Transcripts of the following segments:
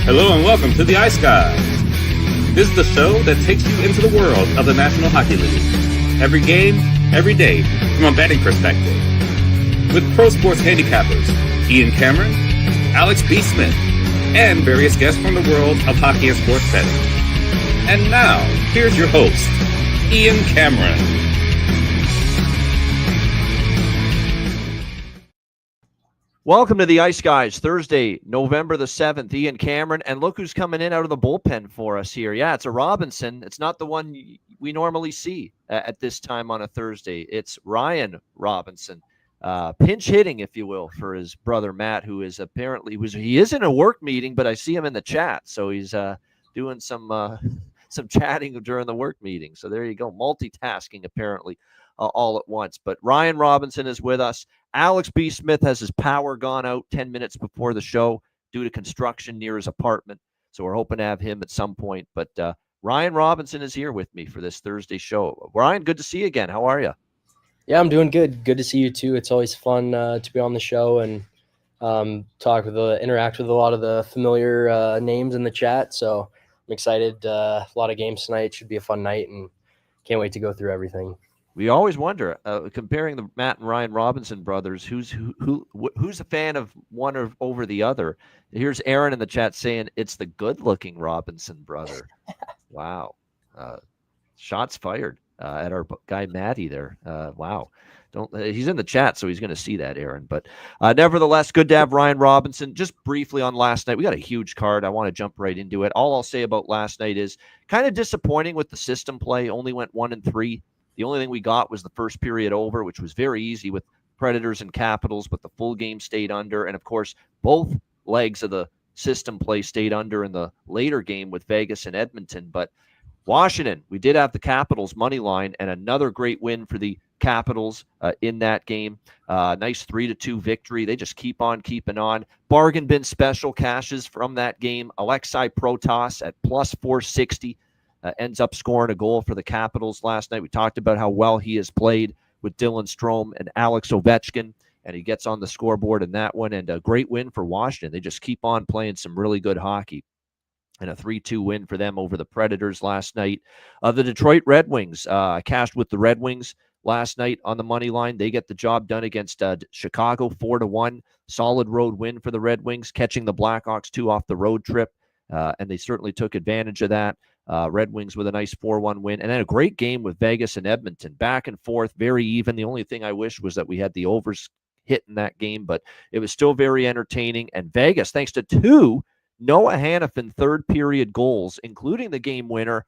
Hello and welcome to the Ice Guys. This is the show that takes you into the world of the National Hockey League. Every game, every day, from a betting perspective. With pro sports handicappers, Ian Cameron, Alex B. Smith, and various guests from the world of hockey and sports betting. And now, here's your host, Ian Cameron. Welcome to the Ice Guys, Thursday, November the 7th. Ian Cameron, and look who's coming in out of the bullpen for us here. Yeah, it's a Robinson. It's not the one we normally see at this time on a Thursday. It's Ryan Robinson, pinch hitting, if you will, for his brother Matt, who is apparently he is in a work meeting, but I see him in the chat, so he's doing some chatting during the work meeting. So there you go, multitasking apparently all at once. But Ryan Robinson is with us. Alex B. Smith has his power gone out 10 minutes before the show due to construction near his apartment. So we're hoping to have him at some point. But Ryan Robinson is here with me for this Thursday show. Ryan, good to see you again. How are you? Yeah, I'm doing good. Good to see you too. It's always fun to be on the show and interact with a lot of the familiar names in the chat. So I'm excited. A lot of games tonight. Should be a fun night, and can't wait to go through everything. We always wonder, comparing the Matt and Ryan Robinson brothers, who's a fan of one or over the other. Here's Aaron in the chat saying it's the good-looking Robinson brother. Wow, shots fired at our guy Matty there. Wow, he's in the chat, so he's going to see that, Aaron. But nevertheless, good to have Ryan Robinson. Just briefly on last night, we got a huge card. I want to jump right into it. All I'll say about last night is kind of disappointing with the system play. Only went 1-3. The only thing we got was the first period over, which was very easy with Predators and Capitals, but the full game stayed under. And, of course, both legs of the system play stayed under in the later game with Vegas and Edmonton. But Washington, we did have the Capitals money line, and another great win for the Capitals in that game. Nice 3-2 victory. They just keep on keeping on. Bargain bin special cashes from that game. Alexei Protas at plus 460. Ends up scoring a goal for the Capitals last night. We talked about how well he has played with Dylan Strome and Alex Ovechkin, and he gets on the scoreboard in that one. And a great win for Washington. They just keep on playing some really good hockey. And a 3-2 win for them over the Predators last night. The Detroit Red Wings, cashed with the Red Wings last night on the money line. They get the job done against Chicago, 4-1. Solid road win for the Red Wings, catching the Blackhawks 2 off the road trip. And they certainly took advantage of that. Red Wings with a nice 4-1 win. And then a great game with Vegas and Edmonton. Back and forth, very even. The only thing I wish was that we had the overs hit in that game, but it was still very entertaining. And Vegas, thanks to 2 Noah Hannafin third-period goals, including the game winner,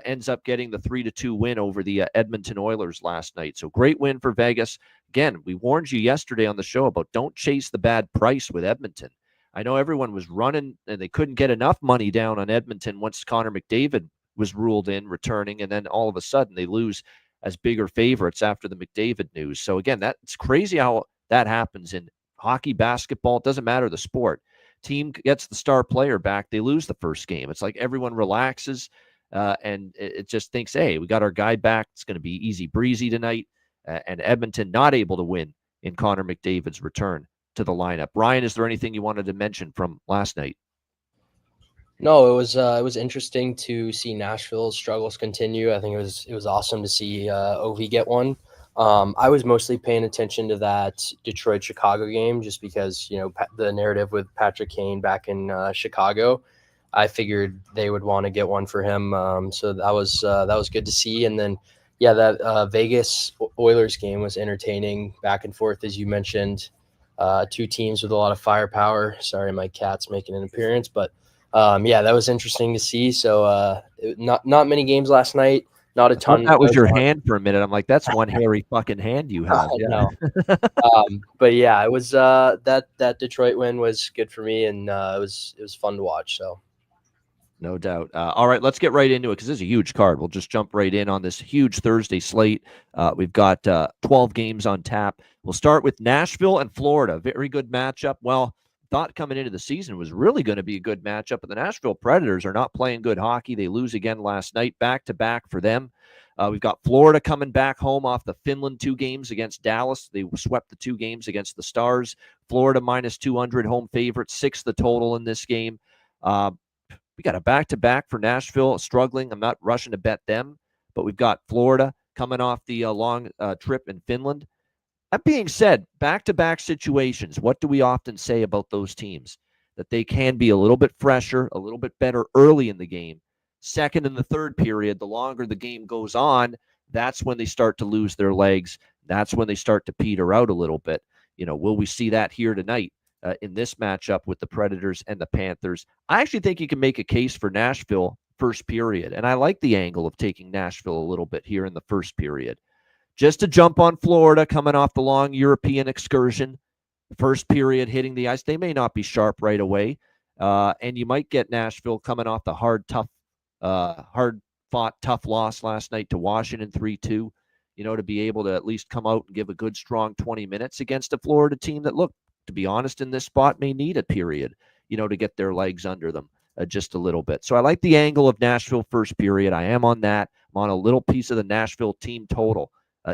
ends up getting the 3-2 win over the Edmonton Oilers last night. So great win for Vegas. Again, we warned you yesterday on the show about don't chase the bad price with Edmonton. I know everyone was running and they couldn't get enough money down on Edmonton once Connor McDavid was ruled in returning, and then all of a sudden they lose as bigger favorites after the McDavid news. So again, that's crazy how that happens in hockey, basketball. It doesn't matter the sport. Team gets the star player back, they lose the first game. It's like everyone relaxes and it just thinks, hey, we got our guy back. It's going to be easy breezy tonight. And Edmonton not able to win in Connor McDavid's return to the lineup. Ryan, is there anything you wanted to mention from last night? No, it was interesting to see Nashville's struggles continue. I think it was awesome to see Ovi get one. I was mostly paying attention to that Detroit-Chicago game just because, the narrative with Patrick Kane back in Chicago. I figured they would want to get one for him. So that was good to see. And then, that Vegas Oilers game was entertaining, back and forth, as you mentioned. 2 teams with a lot of firepower. Sorry, my cat's making an appearance, but that was interesting to see. So not many games last night. Not a ton. That was your hand for a minute. I'm like, that's one hairy fucking hand you have. Yeah. But yeah, it was that Detroit win was good for me, and it was fun to watch. So. No doubt. All right, let's get right into it because this is a huge card. We'll just jump right in on this huge Thursday slate. We've got 12 games on tap. We'll start with Nashville and Florida. Very good matchup. Well, thought coming into the season was really going to be a good matchup, but the Nashville Predators are not playing good hockey. They lose again last night, back-to-back for them. We've got Florida coming back home off the Finland 2 games against Dallas. They swept the 2 games against the Stars. Florida minus 200 home favorite, 6 the total in this game. We got a back-to-back for Nashville, struggling. I'm not rushing to bet them, but we've got Florida coming off the long trip in Finland. That being said, back-to-back situations, what do we often say about those teams? That they can be a little bit fresher, a little bit better early in the game. Second and the third period, the longer the game goes on, that's when they start to lose their legs. That's when they start to peter out a little bit. Will we see that here tonight in this matchup with the Predators and the Panthers? I actually think you can make a case for Nashville first period, and I like the angle of taking Nashville a little bit here in the first period. Just to jump on Florida coming off the long European excursion, first period hitting the ice. They may not be sharp right away, and you might get Nashville coming off the hard-fought, tough loss last night to Washington 3-2, to be able to at least come out and give a good, strong 20 minutes against a Florida team that, look, to be honest, in this spot may need a period, to get their legs under them just a little bit. So I like the angle of Nashville first period. I am on that. I'm on a little piece of the Nashville team total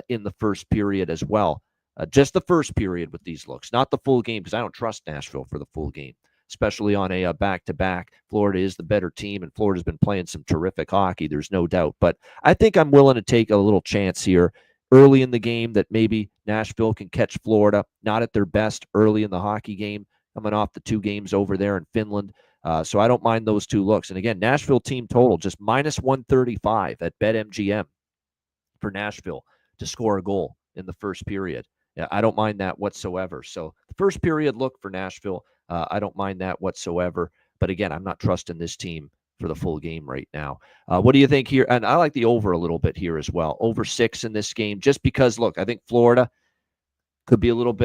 in the first period as well. Just the first period with these looks, not the full game, because I don't trust Nashville for the full game, especially on a back-to-back. Florida is the better team, and Florida's been playing some terrific hockey, there's no doubt. But I think I'm willing to take a little chance here early in the game that maybe Nashville can catch Florida, not at their best early in the hockey game, coming off the 2 games over there in Finland. So I don't mind those 2 looks. And again, Nashville team total, just minus 135 at BetMGM for Nashville to score a goal in the first period. Yeah, I don't mind that whatsoever. So the first period look for Nashville, I don't mind that whatsoever. But again, I'm not trusting this team for the full game right now. What do you think here? And I like the over a little bit here as well. Over 6 in this game, just because, look, I think Florida could be a little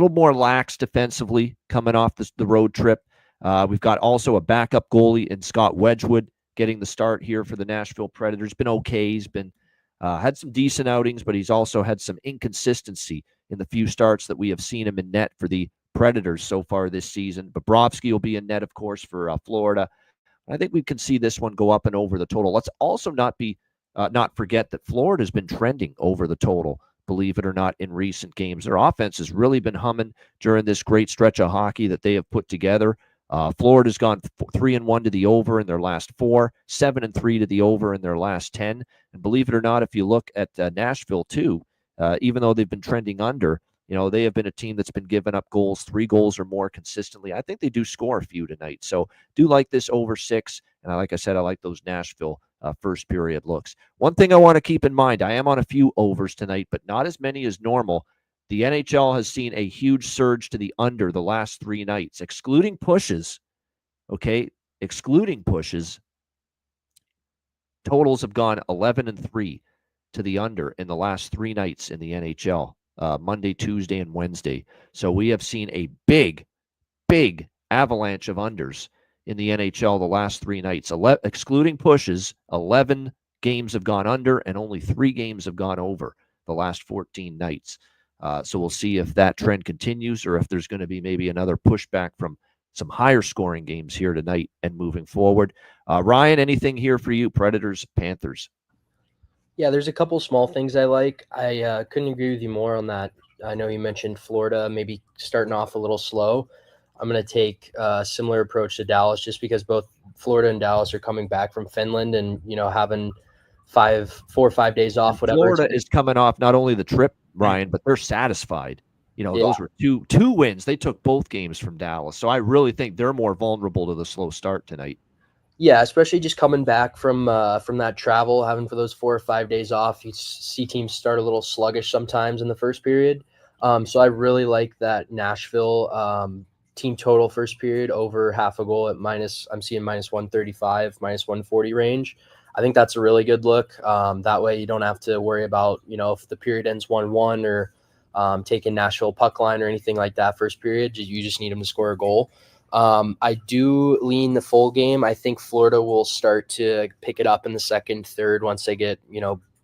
more lax defensively coming off the road trip. We've got also a backup goalie in Scott Wedgwood getting the start here for the Nashville Predators. Been okay. He's been had some decent outings, but he's also had some inconsistency in the few starts that we have seen him in net for the Predators so far this season. Bobrovsky will be in net, of course, for Florida. I think we can see this one go up and over the total. Let's also not forget that Florida has been trending over the total, believe it or not, in recent games. Their offense has really been humming during this great stretch of hockey that they have put together. Florida's gone 3-1 to the over in their last 4, 7-3 to the over in their last 10. And believe it or not, if you look at Nashville too, even though they've been trending under, they have been a team that's been giving up goals, 3 goals or more consistently. I think they do score a few tonight. So do like this over 6. And like I said, I like those Nashville first period looks. One thing I want to keep in mind, I am on a few overs tonight, but not as many as normal. The NHL has seen a huge surge to the under the last 3 nights, excluding pushes. Okay, excluding pushes, totals have gone 11-3 to the under in the last 3 nights in the NHL, Monday, Tuesday, and Wednesday. So we have seen a big avalanche of unders in the NHL the last 3 nights. Excluding pushes, 11 games have gone under and only 3 games have gone over the last 14 nights. So we'll see if that trend continues or if there's going to be maybe another pushback from some higher scoring games here tonight and moving forward. Ryan, anything here for you? Predators, Panthers. Yeah, there's a couple small things I like. I couldn't agree with you more on that. I know you mentioned Florida maybe starting off a little slow. I'm going to take a similar approach to Dallas just because both Florida and Dallas are coming back from Finland and, having 4 or 5 days off, whatever. Florida is coming off not only the trip, Ryan, but they're satisfied. Those were two wins. They took both games from Dallas. So I really think they're more vulnerable to the slow start tonight. Yeah, especially just coming back from that travel, having for those 4 or 5 days off. You see teams start a little sluggish sometimes in the first period. So I really like that Nashville team total first period over half a goal at I'm seeing minus 135, minus 140 range. I think that's a really good look. That way you don't have to worry about, if the period ends 1-1 or taking Nashville puck line or anything like that first period. You just need them to score a goal. I do lean the full game. I think Florida will start to pick it up in the second, third once they get,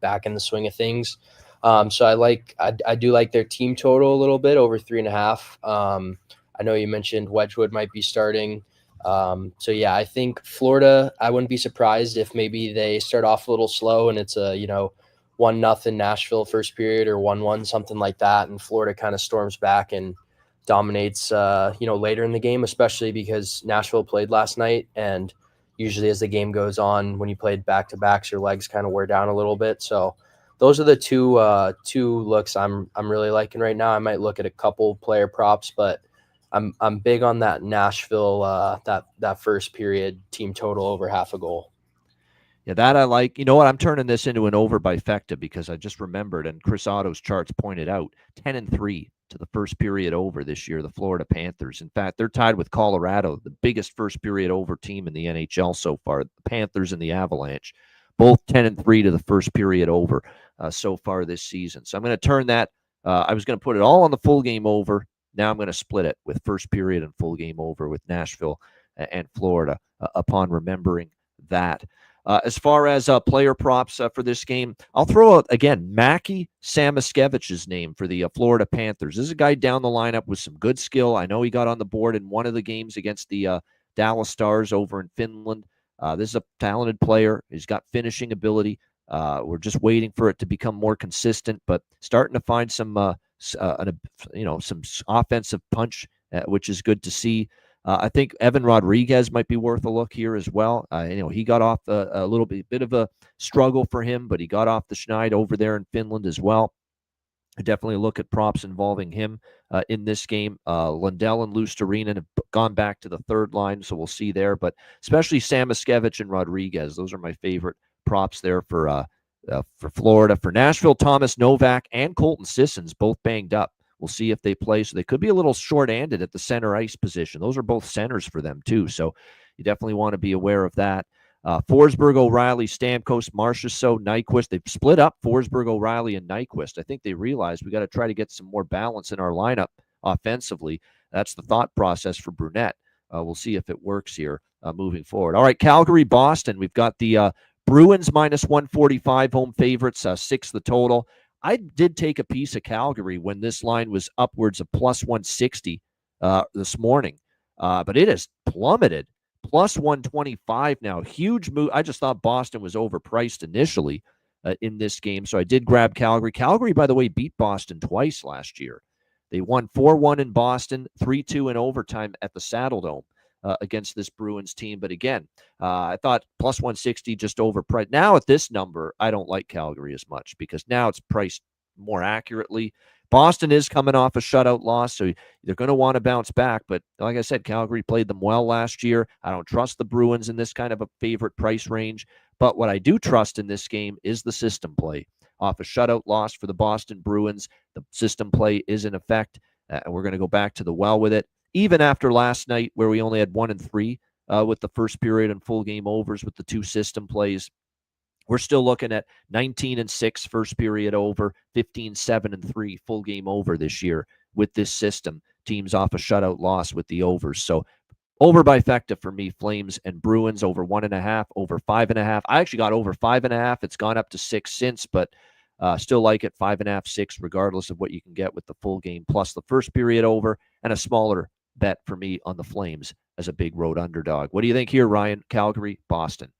back in the swing of things. So I do like their team total a little bit over 3.5. I know you mentioned Wedgwood might be starting. So yeah, I think Florida, I wouldn't be surprised if maybe they start off a little slow and it's a, 1-0 Nashville first period or 1-1, something like that. And Florida kind of storms back and dominates, later in the game, especially because Nashville played last night. And usually as the game goes on, when you played back-to-backs, your legs kind of wear down a little bit. So those are the two looks I'm really liking right now. I might look at a couple player props, but I'm big on that Nashville, that first period team total over half a goal. Yeah, that I like. You know what? I'm turning this into an over by Fecta because I just remembered, and Chris Otto's charts pointed out 10-3 to the first period over this year, the Florida Panthers. In fact, they're tied with Colorado, the biggest first period over team in the NHL so far. The Panthers and the Avalanche, both 10-3 to the first period over so far this season. So I'm going to turn that. I was going to put it all on the full game over. Now I'm going to split it with first period and full game over with Nashville and Florida upon remembering that. As far as player props for this game, I'll throw out, again, Mackie Samoskiewicz's name for the Florida Panthers. This is a guy down the lineup with some good skill. I know he got on the board in one of the games against the Dallas Stars over in Finland. This is a talented player. He's got finishing ability. We're just waiting for it to become more consistent, but starting to find some offensive punch, which is good to see. I think Evan Rodriguez might be worth a look here as well. He got off a little bit of a struggle for him, but he got off the schneid over there in Finland as well. I definitely look at props involving him in this game. Lundell and Luostarinen have gone back to the third line, so we'll see there. But especially Samoskevich and Rodriguez, those are my favorite props there for Florida. For Nashville, Thomas Novak and Colton Sissons both banged up. We'll see if they play. So they could be a little short-handed at the center ice position. Those are both centers for them, too. So you definitely want to be aware of that. Forsberg, O'Reilly, Stamkos, Marchessault, Nyquist. They've split up Forsberg, O'Reilly, and Nyquist. I think they realized we got to try to get some more balance in our lineup offensively. That's the thought process for Brunette. We'll see if it works here moving forward. All right, Calgary, Boston. We've got the Bruins minus 145 home favorites, 6 the total. I did take a piece of Calgary when this line was upwards of plus 160 this morning, but it has plummeted. Plus 125 now. Huge move. I just thought Boston was overpriced initially in this game, so I did grab Calgary. Calgary, by the way, beat Boston twice last year. They won 4-1 in Boston, 3-2 in overtime at the Saddledome against this Bruins team. But again, I thought plus 160 just overpriced. Now at this number, I don't like Calgary as much because now it's priced more accurately. Boston is coming off a shutout loss, so they're going to want to bounce back. But like I said, Calgary played them well last year. I don't trust the Bruins in this kind of a favorite price range. But what I do trust in this game is the system play. Off a shutout loss for the Boston Bruins, the system play is in effect, and we're going to go back to the well with it. Even after last night where we only had 1 and 3 with the first period and full game overs with the 2 system plays, we're still looking at 19-6 first period over, 15-7-3 full game over this year with this system. Teams off a shutout loss with the overs. So over by Fecta for me, Flames and Bruins over 1.5, over 5.5. I actually got over 5.5. It's gone up to 6 since, but still like it 5.5, 6, regardless of what you can get with the full game plus the first period over, and a smaller bet for me on the Flames as a big road underdog. What do you think here, Ryan? Calgary, Boston.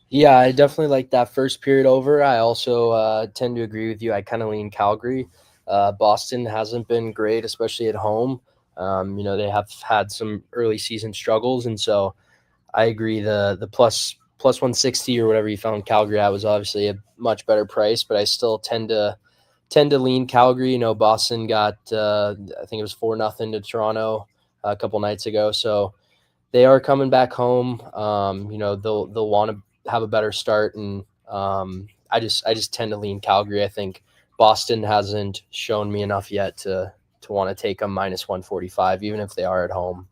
Yeah, I definitely like that first period over. I also tend to agree with you. I kind of lean Calgary. Boston hasn't been great, especially at home. They have had some early season struggles, and so I agree. The plus 160 or whatever you found Calgary at was obviously a much better price, but I still tend to lean Calgary. Boston got I think it was 4-0 to Toronto a couple nights ago, so they are coming back home. They'll want to have a better start, and I just tend to lean Calgary. I think Boston hasn't shown me enough yet to want to take them minus 145, even if they are at home.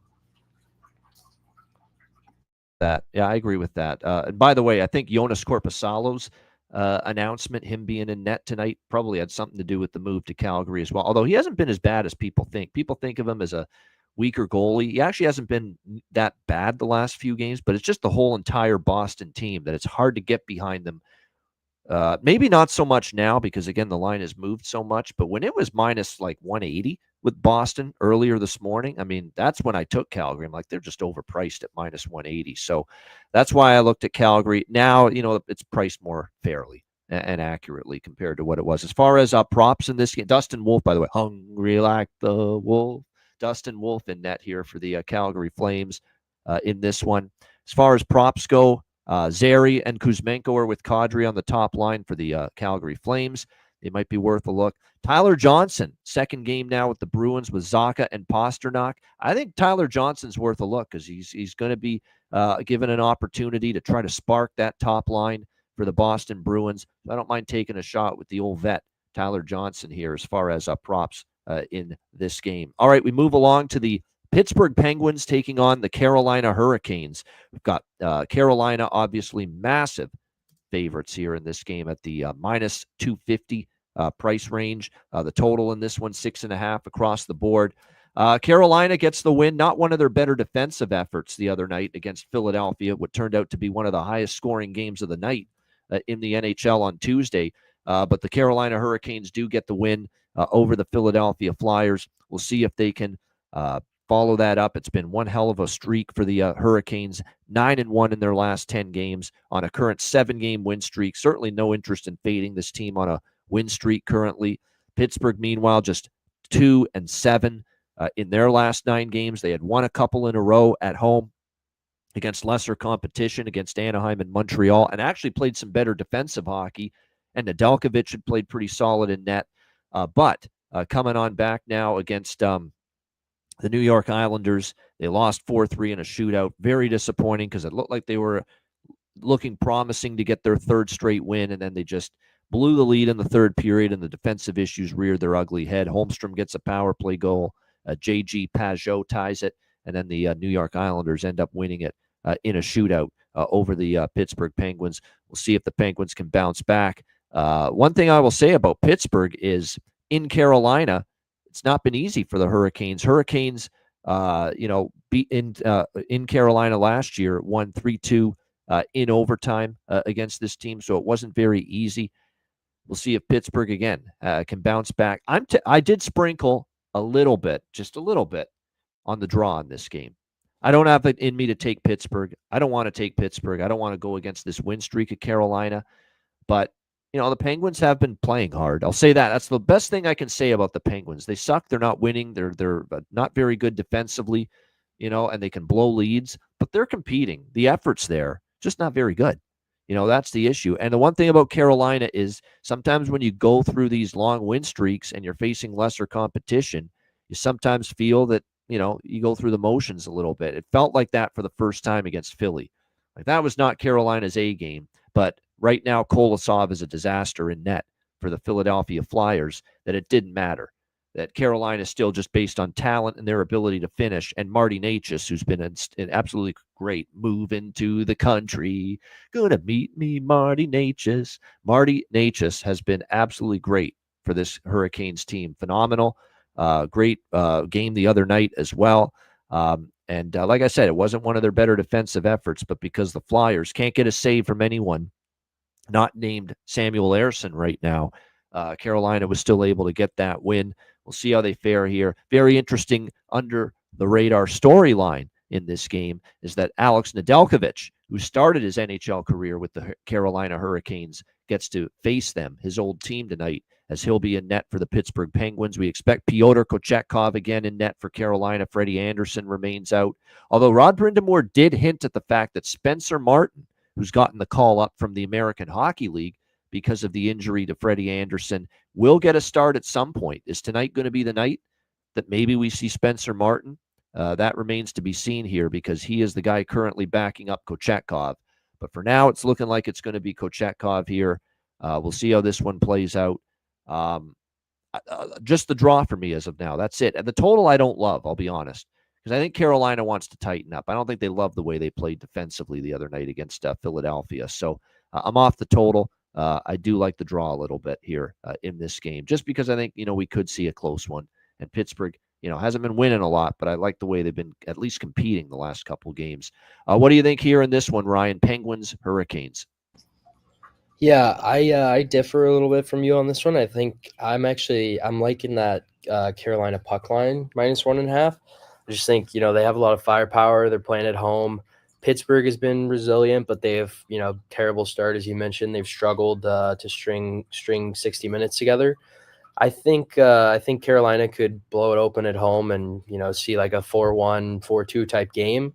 Yeah, I agree with that. And by the way, I think Jonas Korpisalo's announcement, him being in net tonight, probably had something to do with the move to Calgary as well. Although he hasn't been as bad as people think. People think of him as a weaker goalie. He actually hasn't been that bad the last few games, but it's just the whole entire Boston team that it's hard to get behind them. Maybe not so much now because, again, the line has moved so much. But when it was minus like 180 with Boston earlier this morning, I mean, that's when I took Calgary. I'm like, they're just overpriced at minus 180. So that's why I looked at Calgary. Now, it's priced more fairly and accurately compared to what it was. As far as props in this game, Dustin Wolf, by the way, hungry like the wolf. Dustin Wolf in net here for the Calgary Flames in this one. As far as props go, Zary and Kuzmenko are with Kadri on the top line for the Calgary Flames. They might be worth a look. Tyler Johnson, second game now with the Bruins with Zacha and Pasternak. I think Tyler Johnson's worth a look because he's going to be given an opportunity to try to spark that top line for the Boston Bruins. I don't mind taking a shot with the old vet, Tyler Johnson, here as far as props in this game. All right, we move along to the Pittsburgh Penguins taking on the Carolina Hurricanes. We've got Carolina, obviously massive favorites here in this game at the minus 250 price range. The total in this one, 6.5 across the board. Carolina gets the win, not one of their better defensive efforts the other night against Philadelphia, what turned out to be one of the highest scoring games of the night in the NHL on Tuesday. But the Carolina Hurricanes do get the win over the Philadelphia Flyers. We'll see if they can follow that up. It's been one hell of a streak for the Hurricanes, 9-1 in their last 10 games on a current 7-game win streak. Certainly no interest in fading this team on a win streak currently. Pittsburgh, meanwhile, just 2-7 in their last 9 games. They had won a couple in a row at home against lesser competition, against Anaheim and Montreal, and actually played some better defensive hockey. And Nedeljkovic had played pretty solid in net. But coming on back now against the New York Islanders, they lost 4-3 in a shootout. Very disappointing because it looked like they were looking promising to get their third straight win, and then they just blew the lead in the third period, and the defensive issues reared their ugly head. Holmstrom gets a power play goal. J.G. Pajot ties it, and then the New York Islanders end up winning it in a shootout over the Pittsburgh Penguins. We'll see if the Penguins can bounce back. One thing I will say about Pittsburgh is in Carolina, it's not been easy for the Hurricanes. Hurricanes, beat in Carolina last year, won 3-2 in overtime against this team, so it wasn't very easy. We'll see if Pittsburgh again can bounce back. I did sprinkle a little bit, just a little bit, on the draw in this game. I don't have it in me to take Pittsburgh. I don't want to take Pittsburgh. I don't want to go against this win streak of Carolina, but the Penguins have been playing hard. I'll say that. That's the best thing I can say about the Penguins. They suck. They're not winning. They're not very good defensively, and they can blow leads, but they're competing. The effort's there, just not very good. That's the issue. And the one thing about Carolina is sometimes when you go through these long win streaks and you're facing lesser competition, you sometimes feel that, you go through the motions a little bit. It felt like that for the first time against Philly. Like that was not Carolina's A game, but right now, Kolosov is a disaster in net for the Philadelphia Flyers, that it didn't matter. That Carolina is still just based on talent and their ability to finish. And Marty Necas, who's been an absolutely great move into the country. Gonna meet me, Marty Necas. Marty Necas has been absolutely great for this Hurricanes team. Phenomenal. Great game the other night as well. And like I said, it wasn't one of their better defensive efforts, but because the Flyers can't get a save from anyone not named Samuel Ersson right now, Carolina was still able to get that win. We'll see how they fare here. Very interesting under the radar storyline in this game is that Alex Nedeljkovic, who started his NHL career with the Carolina Hurricanes, gets to face them, his old team, tonight, as he'll be in net for the Pittsburgh Penguins. We expect Pyotr Kochetkov again in net for Carolina. Freddie Anderson remains out. Although Rod Brindamore did hint at the fact that Spencer Martin, who's gotten the call up from the American Hockey League because of the injury to Freddie Anderson, will get a start at some point. Is tonight going to be the night that maybe we see Spencer Martin? That remains to be seen here because he is the guy currently backing up Kochetkov. But for now, it's looking like it's going to be Kochetkov here. We'll see how this one plays out. Just the draw for me as of now. That's it. And the total I don't love, I'll be honest, because I think Carolina wants to tighten up. I don't think they love the way they played defensively the other night against Philadelphia. So I'm off the total. I do like the draw a little bit here in this game, just because I think, we could see a close one. And Pittsburgh, hasn't been winning a lot, but I like the way they've been at least competing the last couple games. What do you think here in this one, Ryan? Penguins, Hurricanes. Yeah, I differ a little bit from you on this one. I think I'm liking that Carolina puck line -1.5. I just think, they have a lot of firepower. They're playing at home. Pittsburgh has been resilient, but they have, terrible start, as you mentioned. They've struggled to string 60 minutes together. I think Carolina could blow it open at home and, see like a 4-1, 4-2 type game.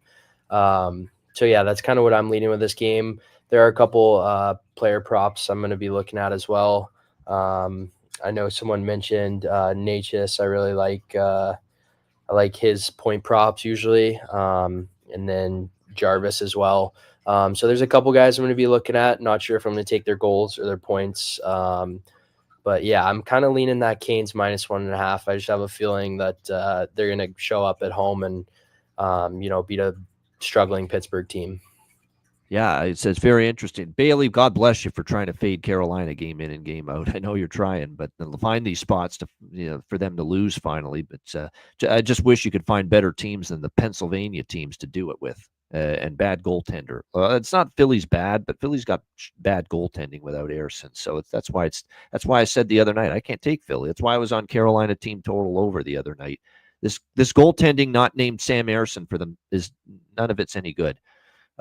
So yeah, that's kind of what I'm leading with this game. There are a couple player props I'm going to be looking at as well. I know someone mentioned Natchez. I really like his point props usually, and then Jarvis as well. So there's a couple guys I'm going to be looking at. Not sure if I'm going to take their goals or their points. But yeah, I'm kind of leaning that Canes -1.5. I just have a feeling that they're going to show up at home and beat a struggling Pittsburgh team. Yeah, it's very interesting. Bailey, God bless you for trying to fade Carolina game in and game out. I know you're trying, but find these spots to for them to lose finally. But I just wish you could find better teams than the Pennsylvania teams to do it with, and bad goaltender. It's not Philly's bad, but Philly's got bad goaltending without Ersson. So that's why I said the other night I can't take Philly. That's why I was on Carolina team total over the other night. This goaltending not named Sam Ersson for them is none of it's any good.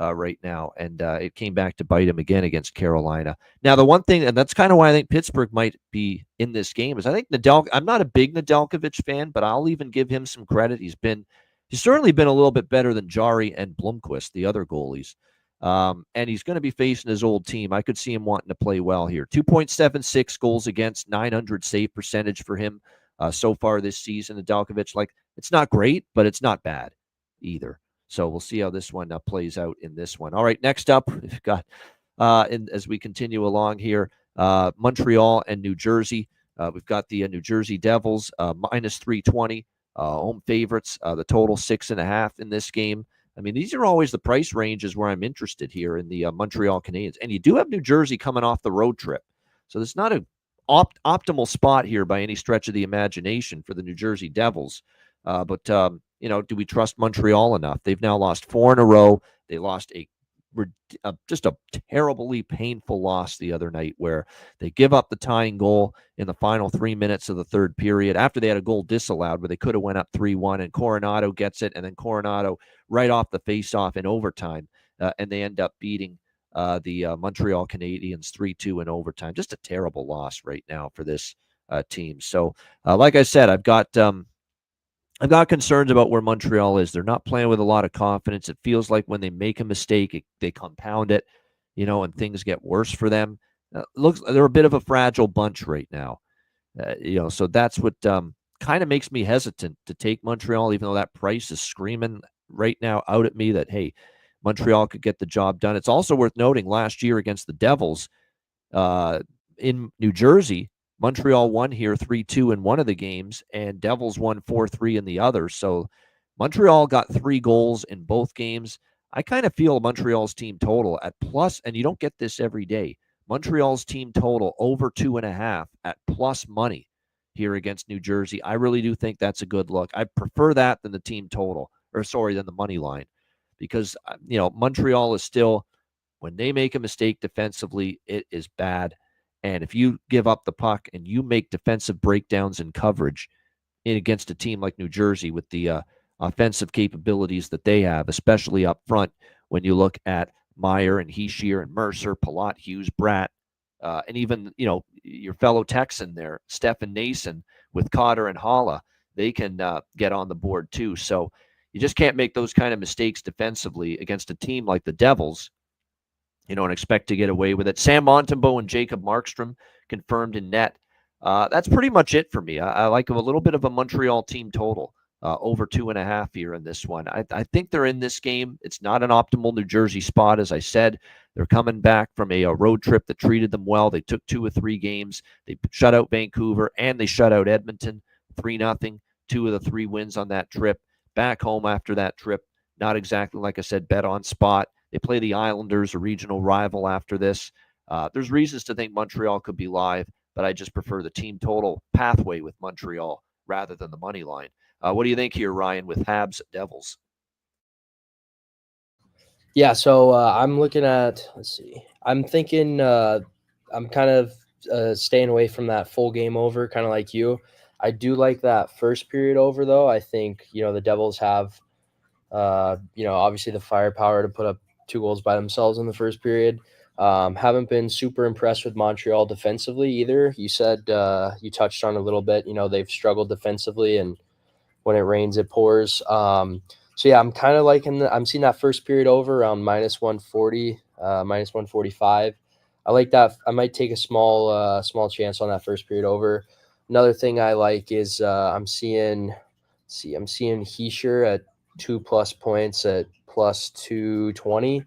Right now, and it came back to bite him again against Carolina. Now, the one thing, and that's kind of why I think Pittsburgh might be in this game, is I think I'm not a big Nedeljkovic fan, but I'll even give him some credit. He's certainly been a little bit better than Jari and Blomqvist, the other goalies. And he's going to be facing his old team. I could see him wanting to play well here. 2.76 goals against, 900 save percentage for him so far this season. Nedeljkovic, it's not great, but it's not bad either. So we'll see how this one plays out in this one. All right, next up, we've got, as we continue along here, Montreal and New Jersey. We've got the New Jersey Devils, -320, home favorites, the total 6.5 in this game. I mean, these are always the price ranges where I'm interested here in the Montreal Canadiens. And you do have New Jersey coming off the road trip. So it's not an optimal spot here by any stretch of the imagination for the New Jersey Devils. But do we trust Montreal enough? They've now lost 4 in a row. They lost just a terribly painful loss the other night where they give up the tying goal in the final 3 minutes of the third period after they had a goal disallowed where they could have went up 3-1, and Coronado gets it, and then Coronado right off the faceoff in overtime, and they end up beating the Montreal Canadiens 3-2 in overtime. Just a terrible loss right now for this team. So, like I said, I've got concerns about where Montreal is. They're not playing with a lot of confidence. It feels like when they make a mistake, they compound it, and things get worse for them. They're a bit of a fragile bunch right now, so that's what kind of makes me hesitant to take Montreal, even though that price is screaming right now out at me that, hey, Montreal could get the job done. It's also worth noting last year against the Devils in New Jersey, Montreal won here 3-2 in one of the games, and Devils won 4-3 in the other. So Montreal got 3 goals in both games. I kind of feel Montreal's team total at plus, and you don't get this every day, Montreal's team total over 2.5 at plus money here against New Jersey. I really do think that's a good look. I prefer that than the team total, than the money line, because, Montreal is still, when they make a mistake defensively, it is bad. And if you give up the puck and you make defensive breakdowns in coverage against a team like New Jersey with the offensive capabilities that they have, especially up front, when you look at Meyer and Hischier and Mercer, Palat, Hughes, Bratt, and even, your fellow Texan there, Stefan Nason with Cotter and Holla, they can get on the board too. So you just can't make those kind of mistakes defensively against a team like the Devils, and expect to get away with it. Sam Montembeault and Jacob Markstrom confirmed in net. That's pretty much it for me. I like a little bit of a Montreal team total, over 2.5 here in this one. I think they're in this game. It's not an optimal New Jersey spot, as I said. They're coming back from a road trip that treated them well. They took 2 of 3 games. They shut out Vancouver, and they shut out Edmonton 3-0. 2 of the 3 wins on that trip. Back home after that trip, not exactly, like I said, bet on spot. They play the Islanders, a regional rival, after this. There's reasons to think Montreal could be live, but I just prefer the team total pathway with Montreal rather than the money line. What do you think here, Ryan, with Habs Devils? Yeah, so I'm looking at, let's see. I'm thinking I'm kind of staying away from that full game over, kind of like you. I do like that first period over, though. I think, the Devils have Obviously the firepower to put up 2 goals by themselves in the first period. Haven't been super impressed with Montreal defensively either. You said you touched on a little bit. They've struggled defensively, and when it rains, it pours. I'm kind of I'm seeing that first period over around -140, -145. I like that. I might take a small chance on that first period over. Another thing I like is I'm seeing Heischer at 2+ points at +220.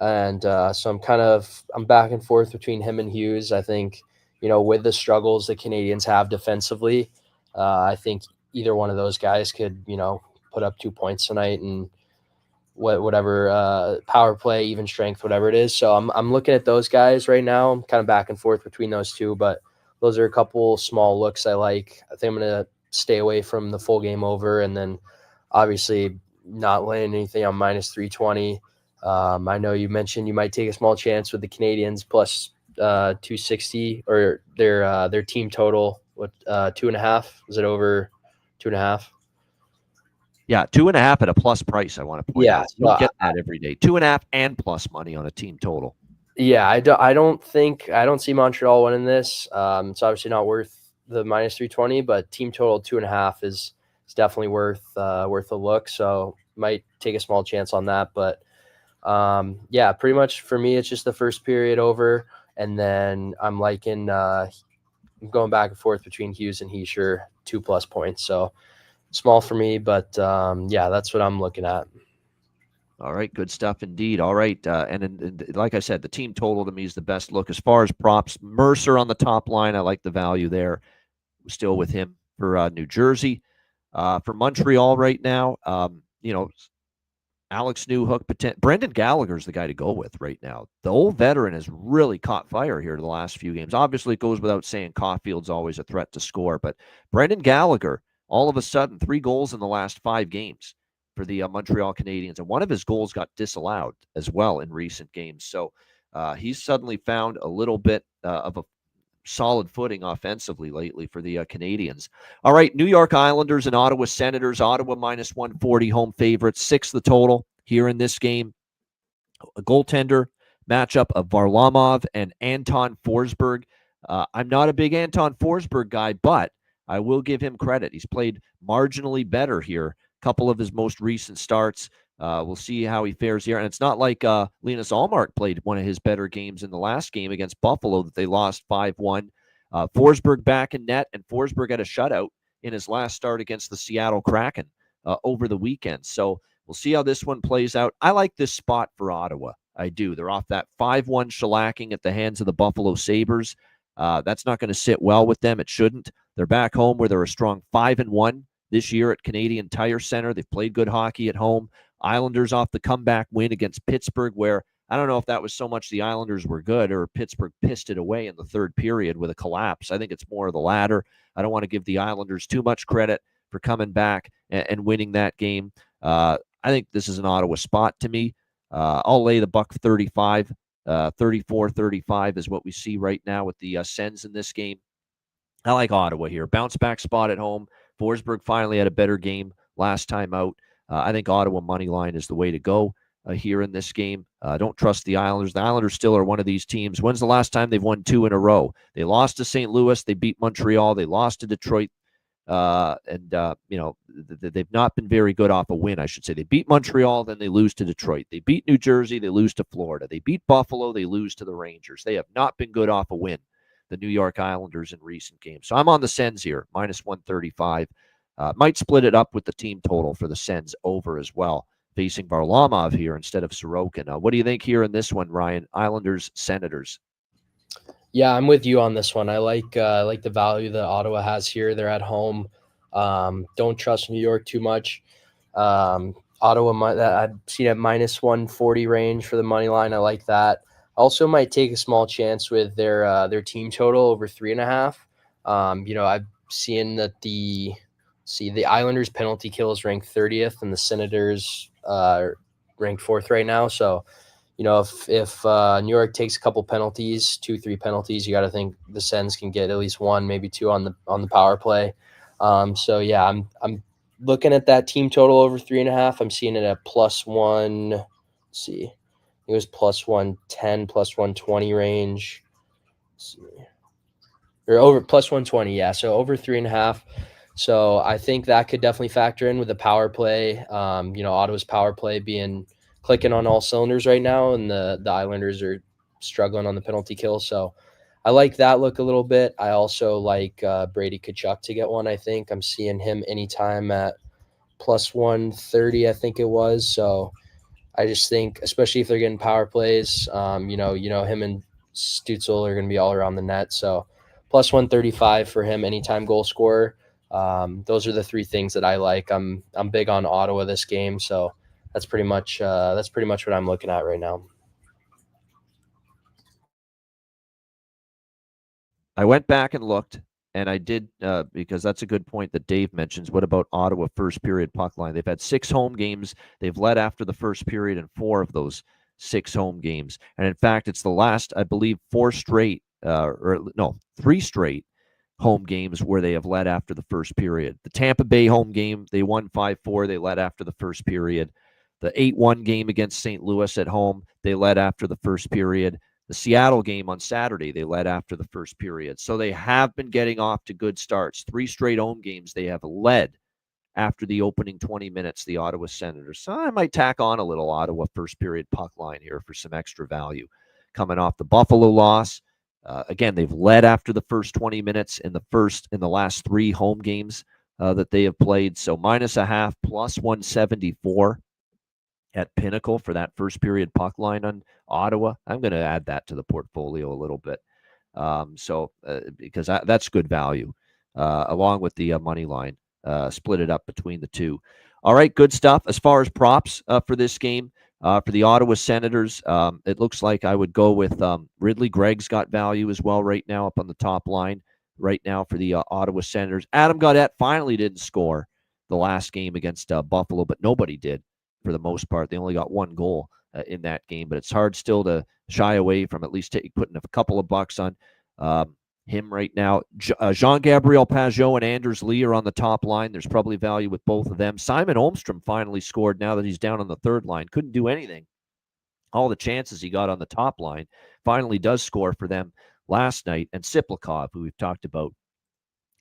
And so I'm back and forth between him and Hughes. I think, with the struggles the Canadiens have defensively, I think either one of those guys could, put up 2 points tonight, and whatever power play, even strength, whatever it is. So I'm looking at those guys right now. I'm kind of back and forth between those two, but those are a couple small looks I like. I think I'm going to stay away from the full game over, and then obviously not laying anything on -320. I know you mentioned you might take a small chance with the Canadiens plus 260, or their team total. What 2.5? Is it over 2.5? Yeah, 2.5 at a plus price. I want to point out. You don't get that every day. 2.5 and plus money on a team total. Yeah, I don't see Montreal winning this. It's obviously not worth the -320, but team total 2.5 is definitely worth a look. So might take a small chance on that, but pretty much for me, it's just the first period over, and then I'm liking going back and forth between Hughes and Heischer, 2+ points. So small for me, but that's what I'm looking at. All right, good stuff indeed. All right, and like I said, the team total to me is the best look as far as props. Mercer on the top line, I like the value there. Still with him for New Jersey. For Montreal right now, Alex Newhook, Brendan Gallagher's the guy to go with right now. The old veteran has really caught fire here the last few games. Obviously, it goes without saying Caulfield's always a threat to score, but Brendan Gallagher, all of a sudden, 3 goals in the last 5 games for the Montreal Canadiens, and one of his goals got disallowed as well in recent games. So he's suddenly found a little bit of a solid footing offensively lately for the Canadiens. All right, New York Islanders and Ottawa Senators. Ottawa -140, home favorites, 6 the total here in this game. A goaltender matchup of Varlamov and Anton Forsberg. I'm not a big Anton Forsberg guy, but I will give him credit. He's played marginally better here. A couple of his most recent starts. We'll see how he fares here. And it's not like Linus Ullmark played one of his better games in the last game against Buffalo that they lost 5-1. Forsberg back in net, and Forsberg had a shutout in his last start against the Seattle Kraken over the weekend. So we'll see how this one plays out. I like this spot for Ottawa. I do. They're off that 5-1 shellacking at the hands of the Buffalo Sabres. That's not going to sit well with them. It shouldn't. They're back home where they're a strong 5-1 this year at Canadian Tire Center. They've played good hockey at home. Islanders off the comeback win against Pittsburgh, where I don't know if that was so much the Islanders were good or Pittsburgh pissed it away in the third period with a collapse. I think it's more of the latter. I don't want to give the Islanders too much credit for coming back and winning that game. I think this is an Ottawa spot to me. I'll lay the buck 35. 34-35 is what we see right now with the Sens in this game. I like Ottawa here. Bounce back spot at home. Forsberg finally had a better game last time out. I think Ottawa money line is the way to go here in this game. Don't trust the Islanders. The Islanders still are one of these teams. When's the last time they've won 2 in a row? They lost to St. Louis. They beat Montreal. They lost to Detroit. They've not been very good off a win, I should say. They beat Montreal, then they lose to Detroit. They beat New Jersey. They lose to Florida. They beat Buffalo. They lose to the Rangers. They have not been good off a win, the New York Islanders, in recent games. So I'm on the Sens here, -135. Might split it up with the team total for the Sens over as well, facing Varlamov here instead of Sorokin. What do you think here in this one, Ryan? Islanders, Senators. Yeah, I'm with you on this one. I like the value that Ottawa has here. They're at home. Don't trust New York too much. Ottawa, I've seen at -140 range for the money line. I like that. Also, might take a small chance with their team total over 3.5. I've seen that the Islanders penalty kills ranked 30th, and the Senators ranked 4th right now. So, if New York takes a couple penalties, 2-3 penalties, you got to think the Sens can get at least 1, maybe 2 on the power play. I'm looking at that team total over 3.5, I'm seeing it at +1. Let's see. It was +110, +120 range. Let's see. Or over +120, yeah. So over 3.5. So I think that could definitely factor in with the power play. Ottawa's power play clicking on all cylinders right now, and the Islanders are struggling on the penalty kill. So I like that look a little bit. I also like Brady Tkachuk to get one. I think I'm seeing him anytime at +130, I think it was. So I just think, especially if they're getting power plays, him and Stützle are going to be all around the net. So +135 for him, anytime goal scorer. Those are the three things that I like. I'm big on Ottawa this game, so that's pretty much what I'm looking at right now. I went back and looked, and I did because that's a good point that Dave mentions. What about Ottawa first period puck line? They've had 6 home games. They've led after the first period in 4 of those 6 home games. And in fact, it's the last, I believe, 3 straight home games where they have led after the first period. The Tampa Bay home game, they won 5-4. They led after the first period. The 8-1 game against St. Louis at home, they led after the first period. The Seattle game on Saturday, they led after the first period. So they have been getting off to good starts. 3 straight home games, they have led after the opening 20 minutes, the Ottawa Senators. So I might tack on a little Ottawa first period puck line here for some extra value. Coming off the Buffalo loss, again, they've led after the first 20 minutes in the last 3 home games that they have played. So -0.5 +174 at Pinnacle for that first period puck line on Ottawa. I'm going to add that to the portfolio a little bit. Because that's good value, along with the money line. Split it up between the two. All right, good stuff. As far as props for this game, for the Ottawa Senators, it looks like I would go with Ridley. Gregg's got value as well right now up on the top line right now for the Ottawa Senators. Adam Gaudette finally didn't score the last game against Buffalo, but nobody did for the most part. They only got 1 goal in that game, but it's hard still to shy away from at least putting a couple of bucks on him right now. Jean-Gabriel Pageau and Anders Lee are on the top line. There's probably value with both of them. Simon Holmstrom finally scored now that he's down on the third line. Couldn't do anything. All the chances he got on the top line, finally does score for them last night. And Siplikov, who we've talked about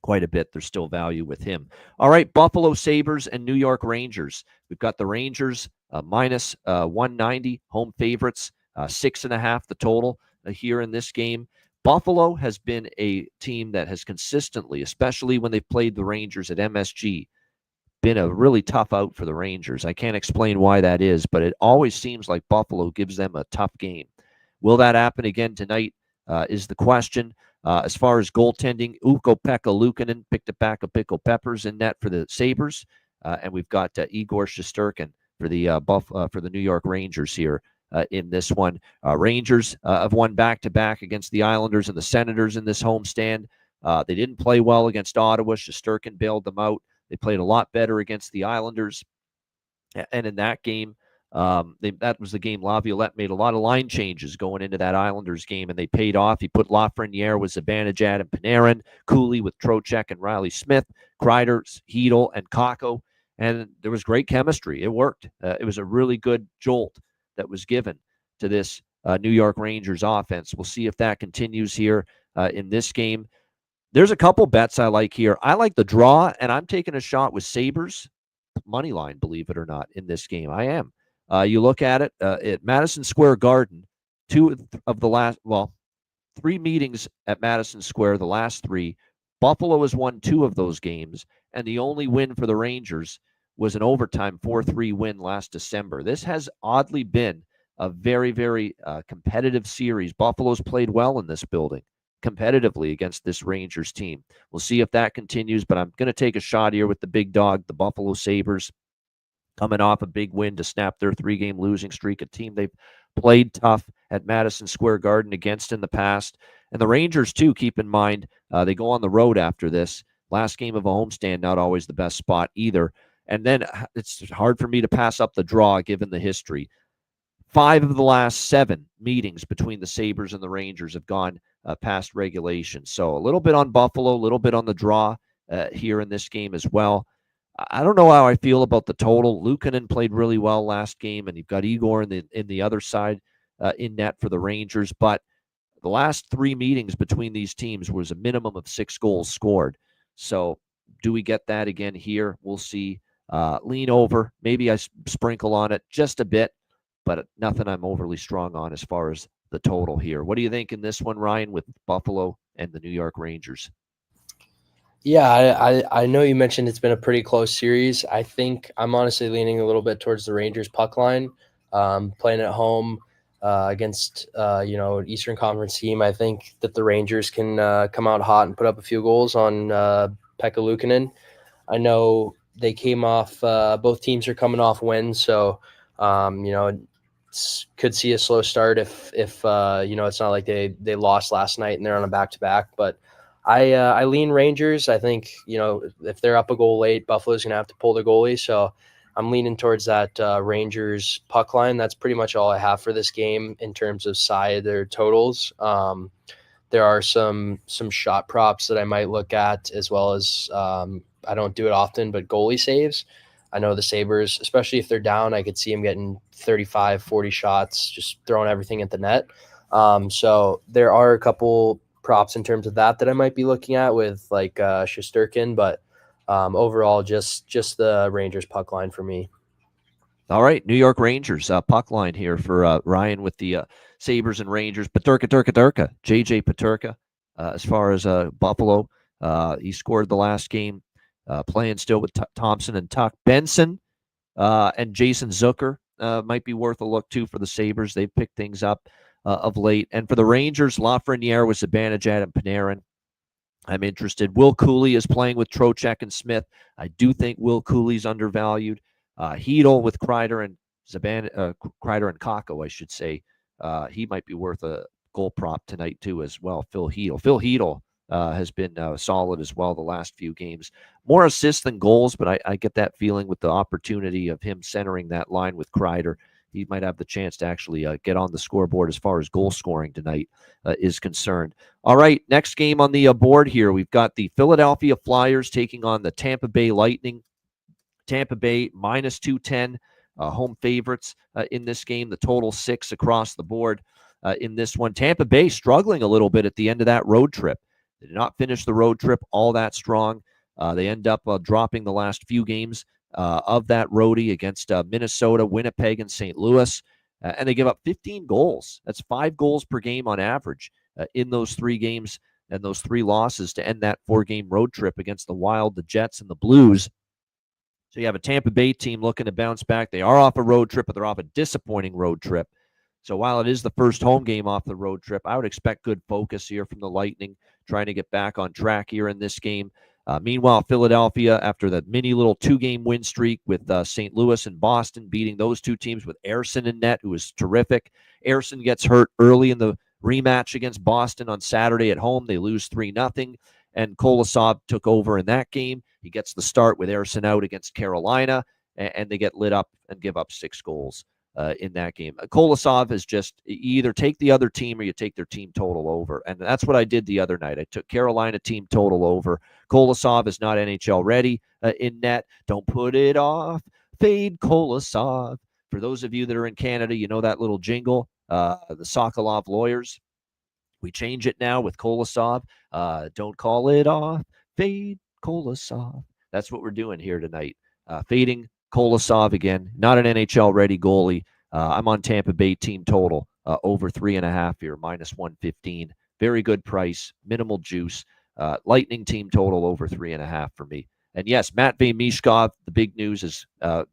quite a bit, there's still value with him. All right, Buffalo Sabres and New York Rangers. We've got the Rangers -190, home favorites, 6.5 the total here in this game. Buffalo has been a team that has consistently, especially when they've played the Rangers at MSG, been a really tough out for the Rangers. I can't explain why that is, but it always seems like Buffalo gives them a tough game. Will that happen again tonight is the question. As far as goaltending, Ukko-Pekka Luukkonen picked up back a Pickle Peppers in net for the Sabres, and we've got Igor Shesterkin for the New York Rangers here in this one. Rangers have won back-to-back against the Islanders and the Senators in this homestand. They didn't play well against Ottawa. Shesterkin bailed them out. They played a lot better against the Islanders, and in that game, that was the game Laviolette made a lot of line changes going into that Islanders game, and they paid off. He put Lafreniere with Zibanejad and Panarin, Cooley with Trocheck and Riley Smith, Kreider, Hedl, and Kakko, and there was great chemistry. It worked. It was a really good jolt that was given to this New York Rangers offense. We'll see if that continues here in this game. There's a couple bets I like here. I like the draw, and I'm taking a shot with Sabres money line, believe it or not, in this game. I am. You look at it at Madison Square Garden, 3 meetings at Madison Square, the last 3. Buffalo has won 2 of those games, and the only win for the Rangers was an overtime 4-3 win last December. This has oddly been a very, very competitive series. Buffalo's played well in this building competitively against this Rangers team. We'll see if that continues, but I'm going to take a shot here with the big dog, the Buffalo Sabres, coming off a big win to snap their 3-game losing streak, a team they've played tough at Madison Square Garden against in the past. And the Rangers, too, keep in mind, they go on the road after this. Last game of a homestand, not always the best spot either. And then it's hard for me to pass up the draw given the history. 5 of the last 7 meetings between the Sabres and the Rangers have gone past regulation. So a little bit on Buffalo, a little bit on the draw here in this game as well. I don't know how I feel about the total. Luukkonen played really well last game, and you've got Igor in the other side in net for the Rangers. But the last 3 meetings between these teams was a minimum of 6 goals scored. So do we get that again here? We'll see. Lean over. Maybe I sprinkle on it just a bit, but nothing I'm overly strong on as far as the total here. What do you think in this one, Ryan, with Buffalo and the New York Rangers? Yeah, I know you mentioned it's been a pretty close series. I think I'm honestly leaning a little bit towards the Rangers puck line, playing at home against an Eastern Conference team. I think that the Rangers can come out hot and put up a few goals on Pekka Luukkonen. I know they came off. Both teams are coming off wins, so could see a slow start if it's not like they lost last night and they're on a back-to-back, but. I lean Rangers. I think, if they're up a goal late, Buffalo's going to have to pull the goalie. So I'm leaning towards that Rangers puck line. That's pretty much all I have for this game in terms of side or totals. There are some shot props that I might look at, as well as I don't do it often, but goalie saves. I know the Sabres, especially if they're down, I could see them getting 35, 40 shots, just throwing everything at the net. So there are a couple props in terms of that I might be looking at with like Shesterkin, but overall just the Rangers puck line for me. All right, New York Rangers puck line here for Ryan with the Sabres and Rangers. Peterka, JJ Peterka. As far as Buffalo, he scored the last game, playing still with Thompson and Tuck. Benson and Jason Zucker might be worth a look too for the Sabres. They've picked things up of late. And for the Rangers, Lafreniere with Zibanejad and Panarin. I'm interested. Will Cooley is playing with Trocheck and Smith. I do think Will Cooley's undervalued. Hedl with Kreider and Kreider and Kakko, I should say. He might be worth a goal prop tonight too as well. Phil Hedl has been solid as well the last few games. More assists than goals, but I get that feeling with the opportunity of him centering that line with Kreider. He might have the chance to actually get on the scoreboard as far as goal scoring tonight is concerned. All right, next game on the board here. We've got the Philadelphia Flyers taking on the Tampa Bay Lightning. Tampa Bay minus 210, home favorites in this game. The total 6 across the board in this one. Tampa Bay struggling a little bit at the end of that road trip. They did not finish the road trip all that strong. They end up dropping the last few games of that roadie against Minnesota, Winnipeg, and St. Louis. And they give up 15 goals. That's 5 goals per game on average in those 3 games and those 3 losses to end that 4-game road trip against the Wild, the Jets, and the Blues. So you have a Tampa Bay team looking to bounce back. They are off a road trip, but they're off a disappointing road trip. So while it is the first home game off the road trip, I would expect good focus here from the Lightning, trying to get back on track here in this game. Meanwhile, Philadelphia, after that mini little 2-game win streak with St. Louis and Boston, beating those 2 teams with Ersson in net, who was terrific. Ersson gets hurt early in the rematch against Boston on Saturday at home. They lose 3-0, and Kolosov took over in that game. He gets the start with Ersson out against Carolina, and they get lit up and give up 6 goals in that game. Kolosov is just, you either take the other team or you take their team total over. And that's what I did the other night. I took Carolina team total over. Kolosov is not NHL ready in net. Don't put it off. Fade Kolosov. For those of you that are in Canada, you know that little jingle, the Sokolov Lawyers. We change it now with Kolosov. Don't call it off. Fade Kolosov. That's what we're doing here tonight. Fading Kolosov again, not an NHL-ready goalie. I'm on Tampa Bay team total over 3.5 here, minus 115. Very good price, minimal juice. Lightning team total over 3.5 for me. And yes, Matvei Mishkov, the big news is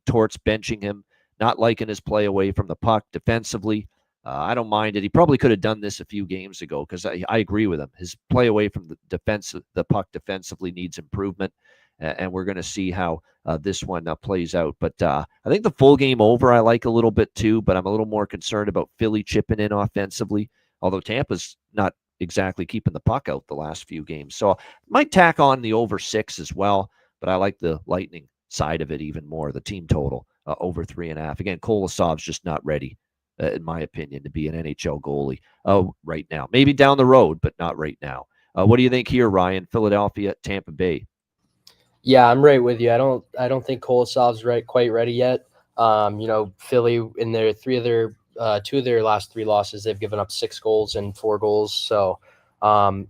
Torts benching him, not liking his play away from the puck defensively. I don't mind it. He probably could have done this a few games ago because I agree with him. His play away from the puck defensively needs improvement. And we're going to see how this one plays out. But I think the full game over I like a little bit too, but I'm a little more concerned about Philly chipping in offensively, although Tampa's not exactly keeping the puck out the last few games. So I might tack on the over 6 as well, but I like the Lightning side of it even more, the team total over 3.5. Again, Kolosov's just not ready, in my opinion, to be an NHL goalie right now. Maybe down the road, but not right now. What do you think here, Ryan? Philadelphia, Tampa Bay. Yeah, I'm right with you. I don't think Kolosov's quite ready yet. Philly in their two of their last three losses, they've given up 6 goals and 4 goals. So,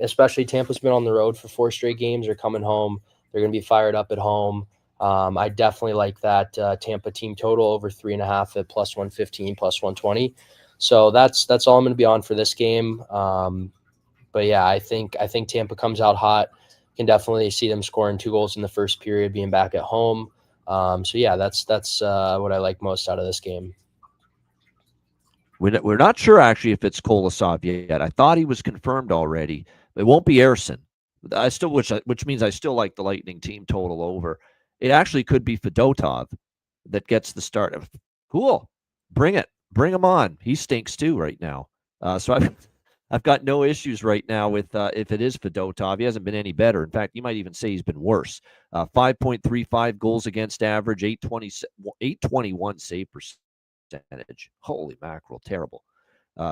especially Tampa's been on the road for 4 straight games. They're coming home. They're going to be fired up at home. I definitely like that Tampa team total over 3.5 at plus 115, plus 120. So that's all I'm going to be on for this game. But yeah, I think Tampa comes out hot. Can definitely see them scoring 2 goals in the first period, being back at home. So yeah, that's what I like most out of this game. We're not sure actually if it's Kolosov yet. I thought he was confirmed already. It won't be Ersson. Which means I still like the Lightning team total over. It actually could be Fedotov that gets the start. Cool, bring it, bring him on. He stinks too right now. So I've got no issues right now with if it is Fedotov. He hasn't been any better. In fact, you might even say he's been worse. 5.35 goals against average, 821 save percentage. Holy mackerel, terrible.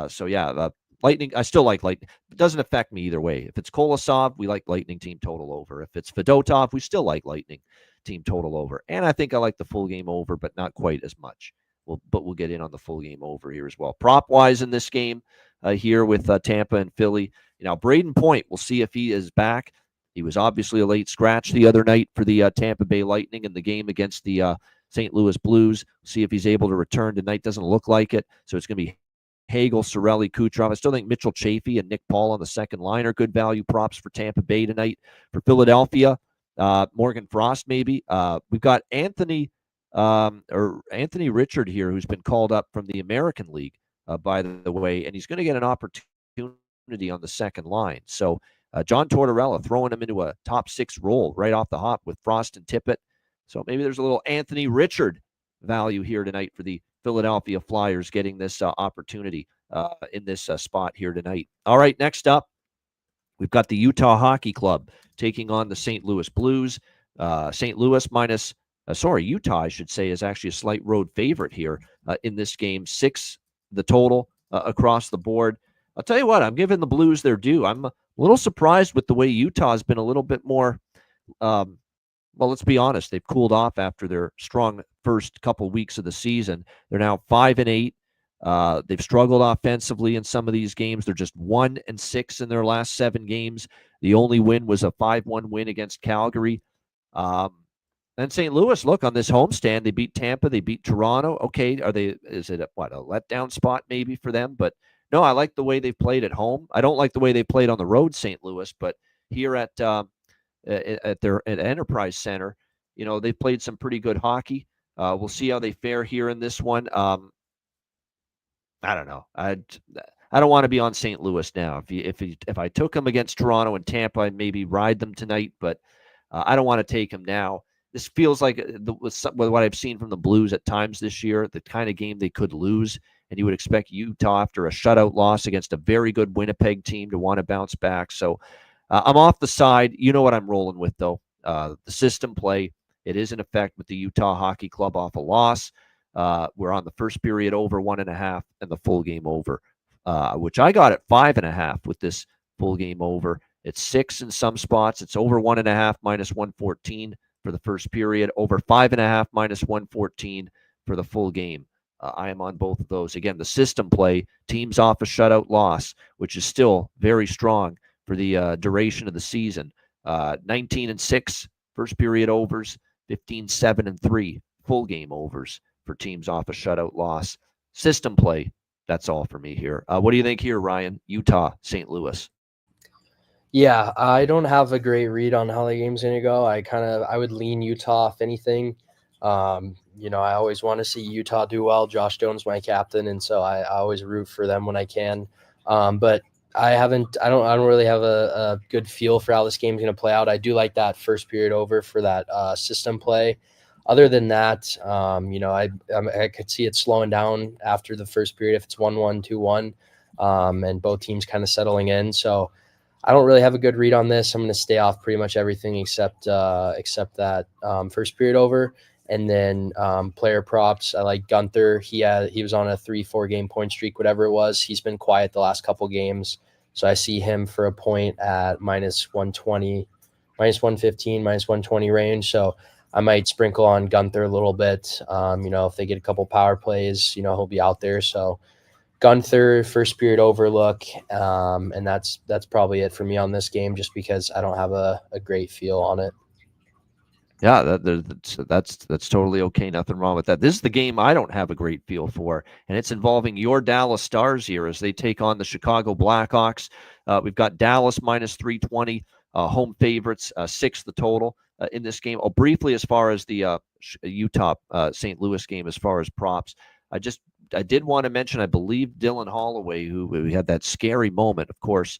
So yeah, Lightning. I still like Lightning. It doesn't affect me either way. If it's Kolosov, we like Lightning team total over. If it's Fedotov, we still like Lightning team total over. And I think I like the full game over, but not quite as much. But we'll get in on the full game over here as well. Prop wise in this game here with Tampa and Philly. Now Braden Point, we'll see if he is back. He was obviously a late scratch the other night for the Tampa Bay Lightning in the game against the St. Louis Blues. See if he's able to return tonight. Doesn't look like it. So it's going to be Hagel, Cirelli, Kucherov. I still think Mitchell Chafee and Nick Paul on the second line are good value props for Tampa Bay tonight. For Philadelphia, Morgan Frost maybe. We've got Anthony Richard here, who's been called up from the American League, by the way, and he's going to get an opportunity on the second line. So John Tortorella throwing him into a top 6 role right off the hop with Frost and Tippett. So maybe there's a little Anthony Richard value here tonight for the Philadelphia Flyers getting this opportunity in this spot here tonight. All right, next up, we've got the Utah Hockey Club taking on the St. Louis Blues. St. Louis Utah, I should say, is actually a slight road favorite here in this game. 6, the total across the board. I'll tell you what, I'm giving the Blues their due. I'm a little surprised with the way Utah has been a little bit more well, let's be honest. They've cooled off after their strong first couple weeks of the season. They're now 5-8. They've struggled offensively in some of these games. They're just 1-6 in their last 7 games. The only win was a 5-1 win against Calgary. And St. Louis, look, on this homestand, they beat Tampa, they beat Toronto. Okay, is it a letdown spot maybe for them? But no, I like the way they've played at home. I don't like the way they played on the road, St. Louis, but here at Enterprise Center, they've played some pretty good hockey. We'll see how they fare here in this one. I don't know. I don't want to be on St. Louis now. If I took them against Toronto and Tampa, I'd maybe ride them tonight, but I don't want to take them now. This feels like with what I've seen from the Blues at times this year, the kind of game they could lose, and you would expect Utah after a shutout loss against a very good Winnipeg team to want to bounce back. So I'm off the side. You know what I'm rolling with, though. The system play, it is in effect with the Utah Hockey Club off a loss. We're on the first period over 1.5 and the full game over, which I got at 5.5 with this full game over. It's 6 in some spots. It's over 1.5 minus 114 for the first period, over 5.5 minus 114 for the full game. I am on both of those. Again, the system play, teams off a shutout loss, which is still very strong for the duration of the season. 19-6 first period overs, 15-7-3 full game overs for teams off a shutout loss. System play, that's all for me here. What do you think here, Ryan? Utah, St. Louis. Yeah, I don't have a great read on how the game's going to go. I would lean Utah if anything. I always want to see Utah do well. Josh Doan's my captain, and so I always root for them when I can. But I don't really have a good feel for how this game's going to play out. I do like that first period over for that system play. Other than that, I could see it slowing down after the first period if it's 1-1, 2-1, and both teams kind of settling in. So I don't really have a good read on this. I'm going to stay off pretty much everything except that first period over. And then player props, I like Gunther. He was on a 3-4 game point streak, whatever it was. He's been quiet the last couple games. So I see him for a point at minus 120, -115, -120 range. So I might sprinkle on Gunther a little bit. If they get a couple power plays, he'll be out there. So Gunther, first period overlook, and that's probably it for me on this game, just because I don't have a great feel on it. Yeah, that's totally okay. Nothing wrong with that. This is the game I don't have a great feel for, and it's involving your Dallas Stars here as they take on the Chicago Blackhawks. We've got Dallas -320, home favorites, 6 the total in this game. Oh, briefly, as far as the Utah St. Louis game, as far as props, I did want to mention, I believe Dylan Holloway, who we had that scary moment, of course,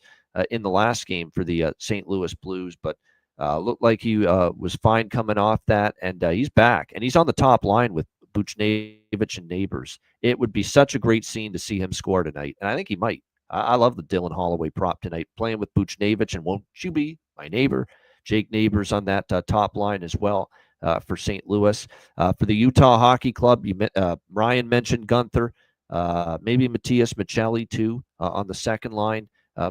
in the last game for the St. Louis Blues, but looked like he was fine coming off that, and he's back, and he's on the top line with Buchnevich and Neighbors. It would be such a great scene to see him score tonight, and I think he might. I love the Dylan Holloway prop tonight, playing with Buchnevich, and won't you be my neighbor? Jake Neighbors on that top line as well for St. Louis. For the Utah Hockey Club, Ryan mentioned Gunther, maybe Matthias Michelli too on the second line.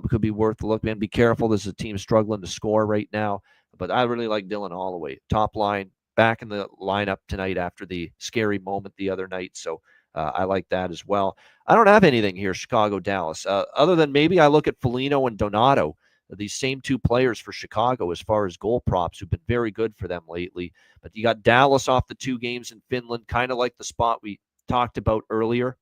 Could be worth a look, man. Be careful. There's a team struggling to score right now. But I really like Dylan Holloway. Top line, back in the lineup tonight after the scary moment the other night. So I like that as well. I don't have anything here, Chicago, Dallas, other than maybe I look at Foligno and Donato, these same two players for Chicago as far as goal props, who've been very good for them lately. But you got Dallas off the 2 games in Finland, kind of like the spot we talked about earlier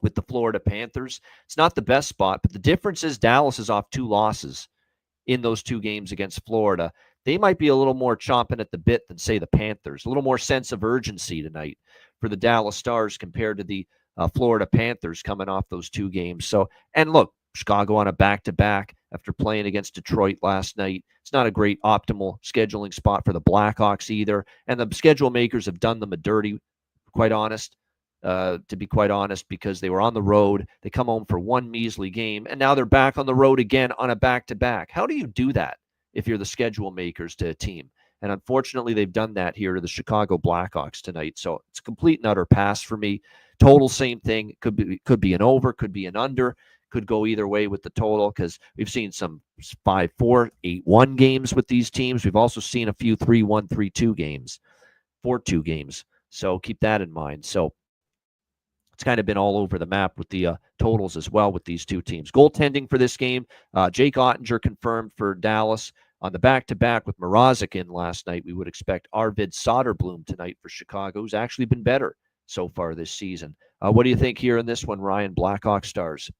with the Florida Panthers. It's not the best spot, but the difference is Dallas is off 2 losses in those 2 games against Florida. They might be a little more chomping at the bit than, say, the Panthers. A little more sense of urgency tonight for the Dallas Stars compared to the Florida Panthers coming off those 2 games. So, and look, Chicago on a back-to-back after playing against Detroit last night. It's not a great optimal scheduling spot for the Blackhawks either. And the schedule makers have done them a dirty, quite honest. To be quite honest, because they were on the road. They come home for 1 measly game, and now they're back on the road again on a back-to-back. How do you do that if you're the schedule makers to a team? And unfortunately, they've done that here to the Chicago Blackhawks tonight. So it's a complete and utter pass for me. Total, same thing. Could be an over, could be an under, could go either way with the total, because we've seen some 5-4, 8-1 games with these teams. We've also seen a few 3-1, 3-2 games, 4-2 games. So keep that in mind. So it's kind of been all over the map with the totals as well with these 2 teams. Goaltending for this game, Jake Ottinger confirmed for Dallas. On the back-to-back with Mrazek in last night, we would expect Arvid Soderblom tonight for Chicago, who's actually been better so far this season. What do you think here in this one, Ryan? Blackhawk Stars.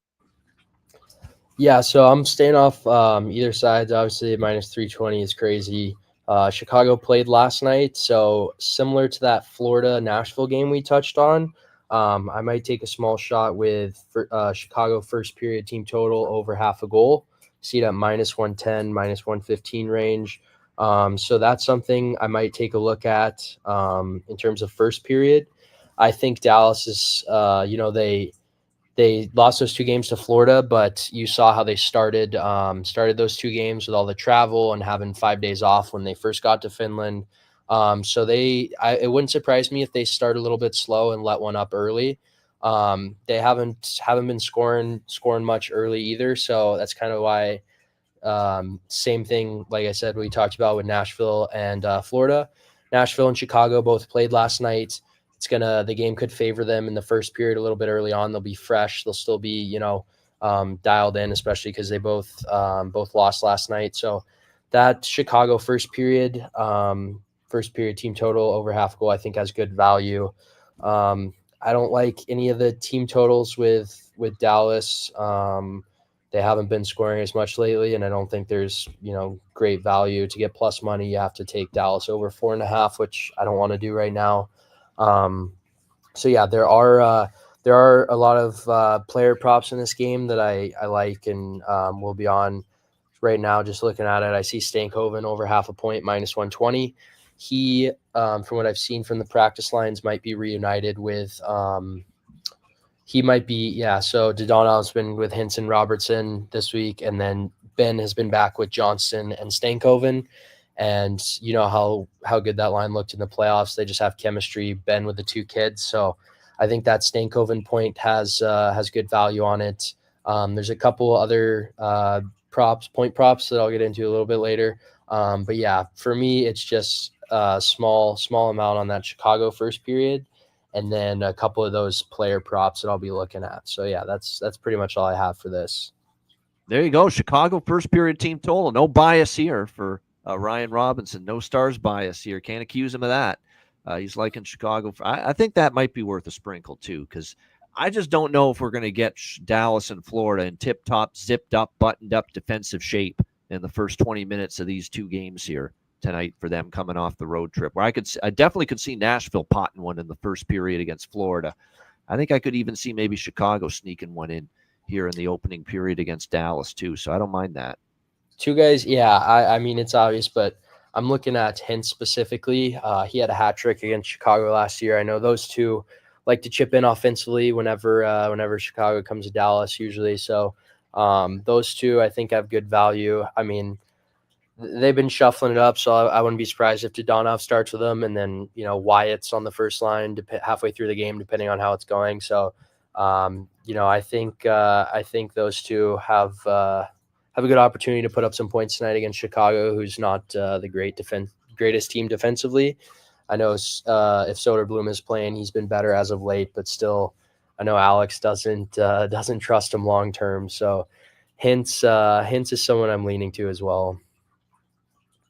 Yeah, so I'm staying off either side. Obviously, -320 is crazy. Chicago played last night, so similar to that Florida-Nashville game we touched on, I might take a small shot with Chicago first period team total over half a goal. See it at -110, -115 range. So that's something I might take a look at in terms of first period. I think Dallas is, they lost those 2 games to Florida, but you saw how they started those 2 games with all the travel and having 5 days off when they first got to Finland. So it wouldn't surprise me if they start a little bit slow and let one up early. They haven't been scoring much early either. So that's kind of why, same thing, like I said, we talked about with Nashville and Florida. Nashville and Chicago both played last night. The game could favor them in the first period a little bit early on. They'll be fresh. They'll still be, dialed in, especially because they both lost last night. So that Chicago first period team total over half goal, I think has good value. I don't like any of the team totals with Dallas. They haven't been scoring as much lately, and I don't think there's, great value. To get plus money, you have to take Dallas over 4.5, which I don't want to do right now. So yeah, there are a lot of player props in this game that I like, and will be on right now. Just looking at it, I see Stankoven over half a point, -120. He, from what I've seen from the practice lines, might be reunited with. So Dodon's been with Hinson Robertson this week, and then Ben has been back with Johnson and Stankoven. And you know how good that line looked in the playoffs. They just have chemistry, Ben with the 2 kids. So I think that Stankoven point has good value on it. There's a couple other point props that I'll get into a little bit later. But yeah, for me, it's just a small amount on that Chicago first period, and then a couple of those player props that I'll be looking at. So yeah, that's pretty much all I have for this. There you go. Chicago first period team total. No bias here for Ryan Robinson. No stars bias here. Can't accuse him of that. He's liking Chicago. I think that might be worth a sprinkle too, because I just don't know if we're going to get Dallas and Florida in tip-top, zipped-up, buttoned-up defensive shape in the first 20 minutes of these two games here tonight for them coming off the road trip. Where I definitely could see Nashville potting one in the first period against Florida. I think I could even see maybe Chicago sneaking one in here in the opening period against Dallas too. So I don't mind that. Two guys, yeah, I mean, it's obvious, but I'm looking at Hintz specifically. He had a hat trick against Chicago last year. I know those two like to chip in offensively whenever Chicago comes to Dallas usually. So those two, I think, have good value. I mean, they've been shuffling it up, so I wouldn't be surprised if Dodonov starts with them, and then Wyatt's on the first line halfway through the game, depending on how it's going. So I think those two have a good opportunity to put up some points tonight against Chicago, who's not the greatest team defensively. I know if Soderblom is playing, he's been better as of late, but still, I know Alex doesn't trust him long term. So Hintz is someone I'm leaning to as well.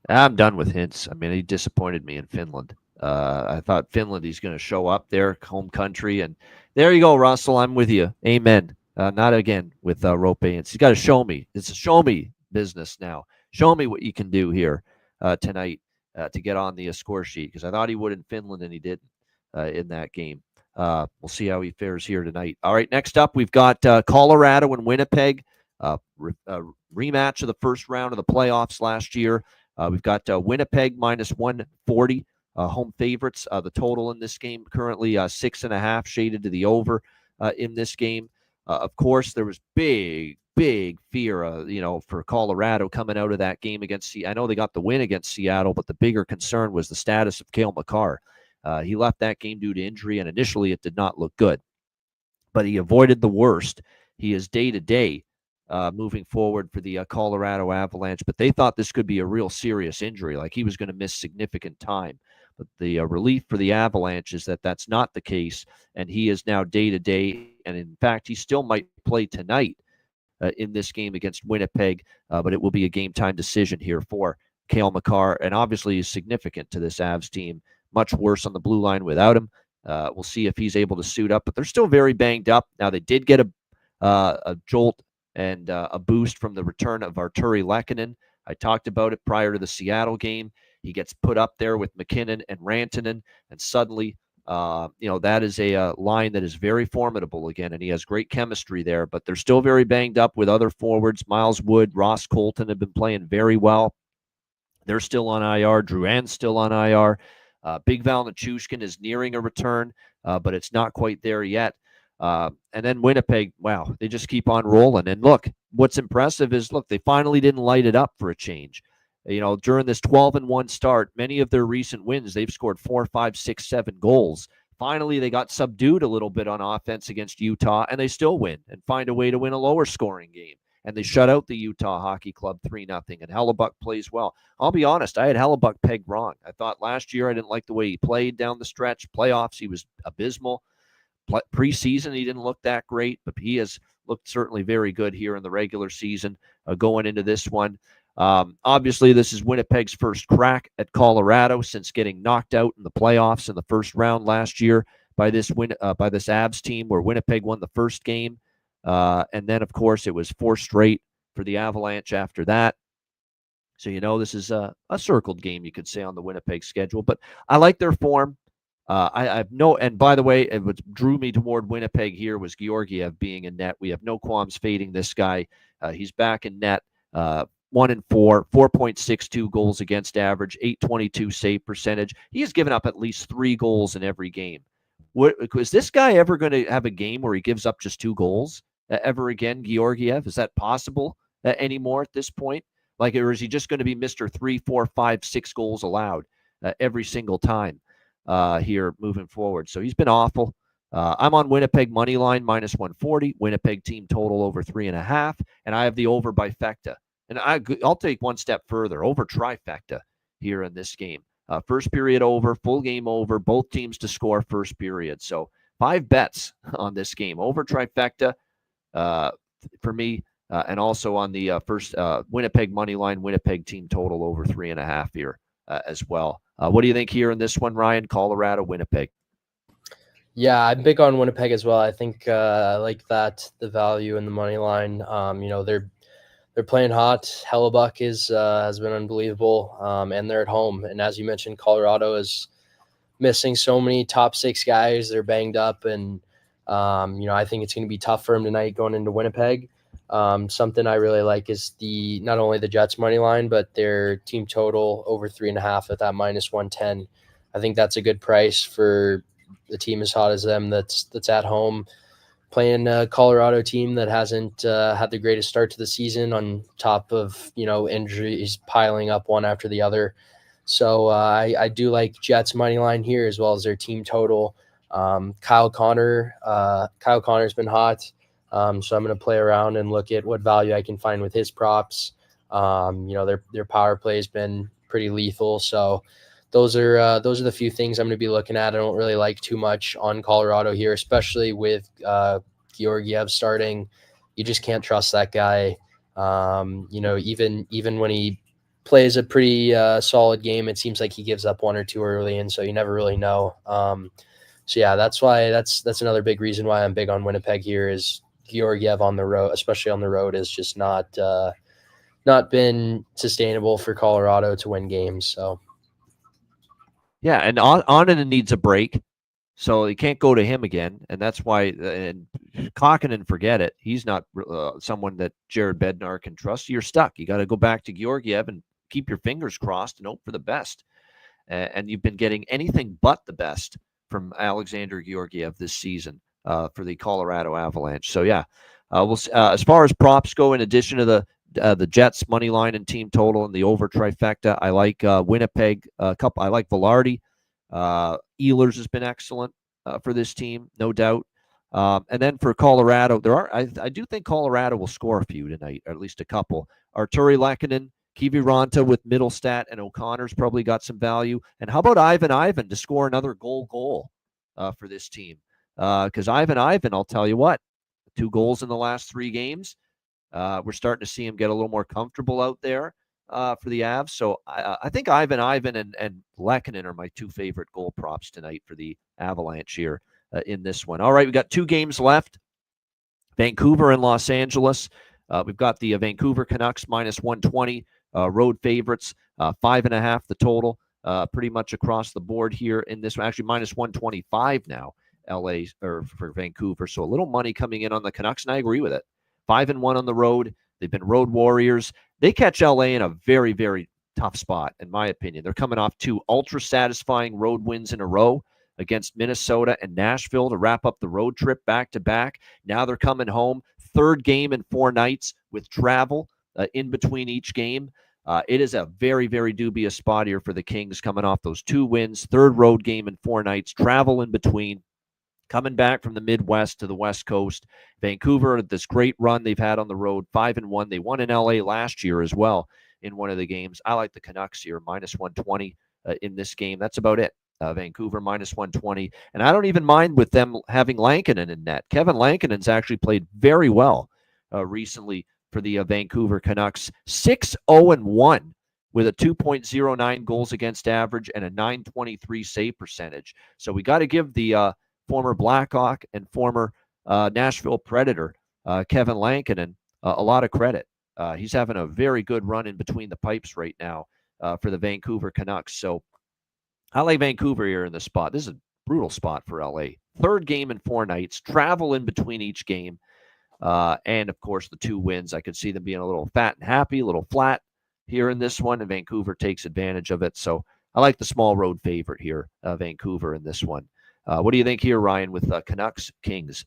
I'm done with Hintz. I mean, he disappointed me in Finland. I thought Finland, he's going to show up there, home country, and there you go, Russell. I'm with you. Amen. Not again with Rope Hintz. You got to show me. It's a show me business now. Show me what you can do here tonight to get on the score sheet, because I thought he would in Finland and he didn't in that game. We'll see how he fares here tonight. All right, next up we've got Colorado and Winnipeg, rematch of the first round of the playoffs last year. We've got Winnipeg minus 140, home favorites. The total in this game currently 6.5, shaded to the over in this game. Of course, there was big fear, for Colorado coming out of that game against Seattle. I know they got the win against Seattle, but the bigger concern was the status of Cale Makar. He left that game due to injury, and initially it did not look good. But he avoided the worst. He is day-to-day moving forward for the Colorado Avalanche, but they thought this could be a real serious injury, like he was going to miss significant time. But the relief for the Avalanche is that that's not the case, and he is now day-to-day, and in fact, he still might play tonight in this game against Winnipeg, but it will be a game-time decision here for Cale Makar, and obviously is significant to this Avs team. Much worse on the blue line without him. We'll see if he's able to suit up, but they're still very banged up. Now, they did get a jolt and a boost from the return of Arturi Lehkonen. I talked about it prior to the Seattle game. He gets put up there with McKinnon and Rantanen, and suddenly, that is a line that is very formidable again, and he has great chemistry there, but they're still very banged up with other forwards. Miles Wood, Ross Colton have been playing very well. They're still on IR. Drouin's still on IR. Big Val Nichushkin is nearing a return, but it's not quite there yet. And then Winnipeg, wow, they just keep on rolling. And look, what's impressive is, they finally didn't light it up for a change. During this 12-1 start, many of their recent wins, they've scored 4, 5, 6, 7 goals. Finally, they got subdued a little bit on offense against Utah, and they still win and find a way to win a lower scoring game. And they shut out the Utah Hockey Club 3-0, and Hellebuck plays well. I'll be honest, I had Hellebuck pegged wrong. I thought last year I didn't like the way he played down the stretch. Playoffs, he was abysmal. Preseason, he didn't look that great, but he has looked certainly very good here in the regular season going into this one. Obviously, this is Winnipeg's first crack at Colorado since getting knocked out in the playoffs in the first round last year by this Avs team, where Winnipeg won the first game. And then, of course, it was 4 straight for the Avalanche after that. So, this is a circled game, you could say, on the Winnipeg schedule. But I like their form. And by the way, what drew me toward Winnipeg here was Georgiev being in net. We have no qualms fading this guy. He's back in net, 1-4, 4.62 goals against average, .822 save percentage. He has given up at least 3 goals in every game. Is this guy ever going to have a game where he gives up just 2 goals ever again, Georgiev? Is that possible anymore at this point? Or is he just going to be Mr. 3, 4, 5, 6 goals allowed every single time here moving forward? So he's been awful. I'm on Winnipeg money line minus 140. Winnipeg team total over 3.5, and I have the over by Fekta And I'll take one step further, over trifecta here in this game. First period over, full game over, both teams to score first period. So 5 bets on this game, over trifecta for me, and also on the first Winnipeg money line, Winnipeg team total over 3.5 here as well. What do you think here in this one, Ryan? Colorado, Winnipeg. Yeah, I'm big on Winnipeg as well. I think I like that, the value in the money line. They're playing hot. Hellebuck has been unbelievable, and they're at home. And as you mentioned, Colorado is missing so many top 6 guys. They're banged up, and I think it's going to be tough for them tonight going into Winnipeg. Something I really like is not only the Jets money line, but their team total over 3.5 at that -110. I think that's a good price for the team as hot as them that's at home, playing a Colorado team that hasn't had the greatest start to the season, on top of injuries piling up one after the other. So I do like Jets money line here, as well as their team total. Kyle Connor's been hot, so I'm going to play around and look at what value I can find with his props. Their power play has been pretty lethal, so those are the few things I'm going to be looking at. I don't really like too much on Colorado here, especially with Georgiev starting. You just can't trust that guy. Even when he plays a pretty solid game, it seems like he gives up 1 or 2 early, and so you never really know. So yeah, that's another big reason why I'm big on Winnipeg here, is Georgiev on the road, especially on the road, is just not been sustainable for Colorado to win games. So. Yeah, and Onanen needs a break, so you can't go to him again, and that's why. And Kokkonen, forget it. He's not someone that Jared Bednar can trust. You're stuck. You got to go back to Georgiev and keep your fingers crossed and hope for the best. And you've been getting anything but the best from Alexander Georgiev this season for the Colorado Avalanche. So yeah, we'll as far as props go, in addition to the Jets money line and team total and the over trifecta, I like Winnipeg. I like Velarde. Ehlers has been excellent for this team, no doubt. And then for Colorado, I do think Colorado will score a few tonight, or at least a couple. Arturi Lehkonen, Kiviranta with Middlestat, and O'Connor's probably got some value. And how about Ivan to score another goal for this team? Because Ivan, I'll tell you what, 2 goals in the last 3 games. We're starting to see him get a little more comfortable out there for the Avs. So I think Ivan and Lehkonen are my 2 favorite goal props tonight for the Avalanche here in this one. All right, we got 2 games left. Vancouver and Los Angeles. We've got the Vancouver Canucks -120, road favorites, 5.5 the total, pretty much across the board here in this one. Actually, -125 now, LA or for Vancouver. So a little money coming in on the Canucks, and I agree with it. 5-1 on the road. They've been road warriors. They catch LA in a very, very tough spot, in my opinion. They're coming off 2 ultra satisfying road wins in a row against Minnesota and Nashville to wrap up the road trip back to back. Now they're coming home. 3rd game in 4 nights with travel in between each game. It is a very, very dubious spot here for the Kings, coming off those 2 wins, 3rd road game in 4 nights, travel in between. Coming back from the Midwest to the West Coast. Vancouver, this great run they've had on the road, 5-1. They won in LA last year as well in one of the games. I like the Canucks here, -120 in this game. That's about it. Vancouver -120. And I don't even mind with them having Lankinen in net. Kevin Lankinen's actually played very well recently for the Vancouver Canucks. 6-0-1 with a 2.09 goals against average and a .923 save percentage. So we got to give the former Blackhawk and former Nashville Predator, Kevin Lankinen, a lot of credit. He's having a very good run in between the pipes right now for the Vancouver Canucks. So I like Vancouver here in this spot. This is a brutal spot for LA. 3rd game in 4 nights, travel in between each game, and, of course, the 2 wins. I could see them being a little fat and happy, a little flat here in this one, and Vancouver takes advantage of it. So I like the small road favorite here, Vancouver in this one. What do you think here, Ryan, with Canucks Kings?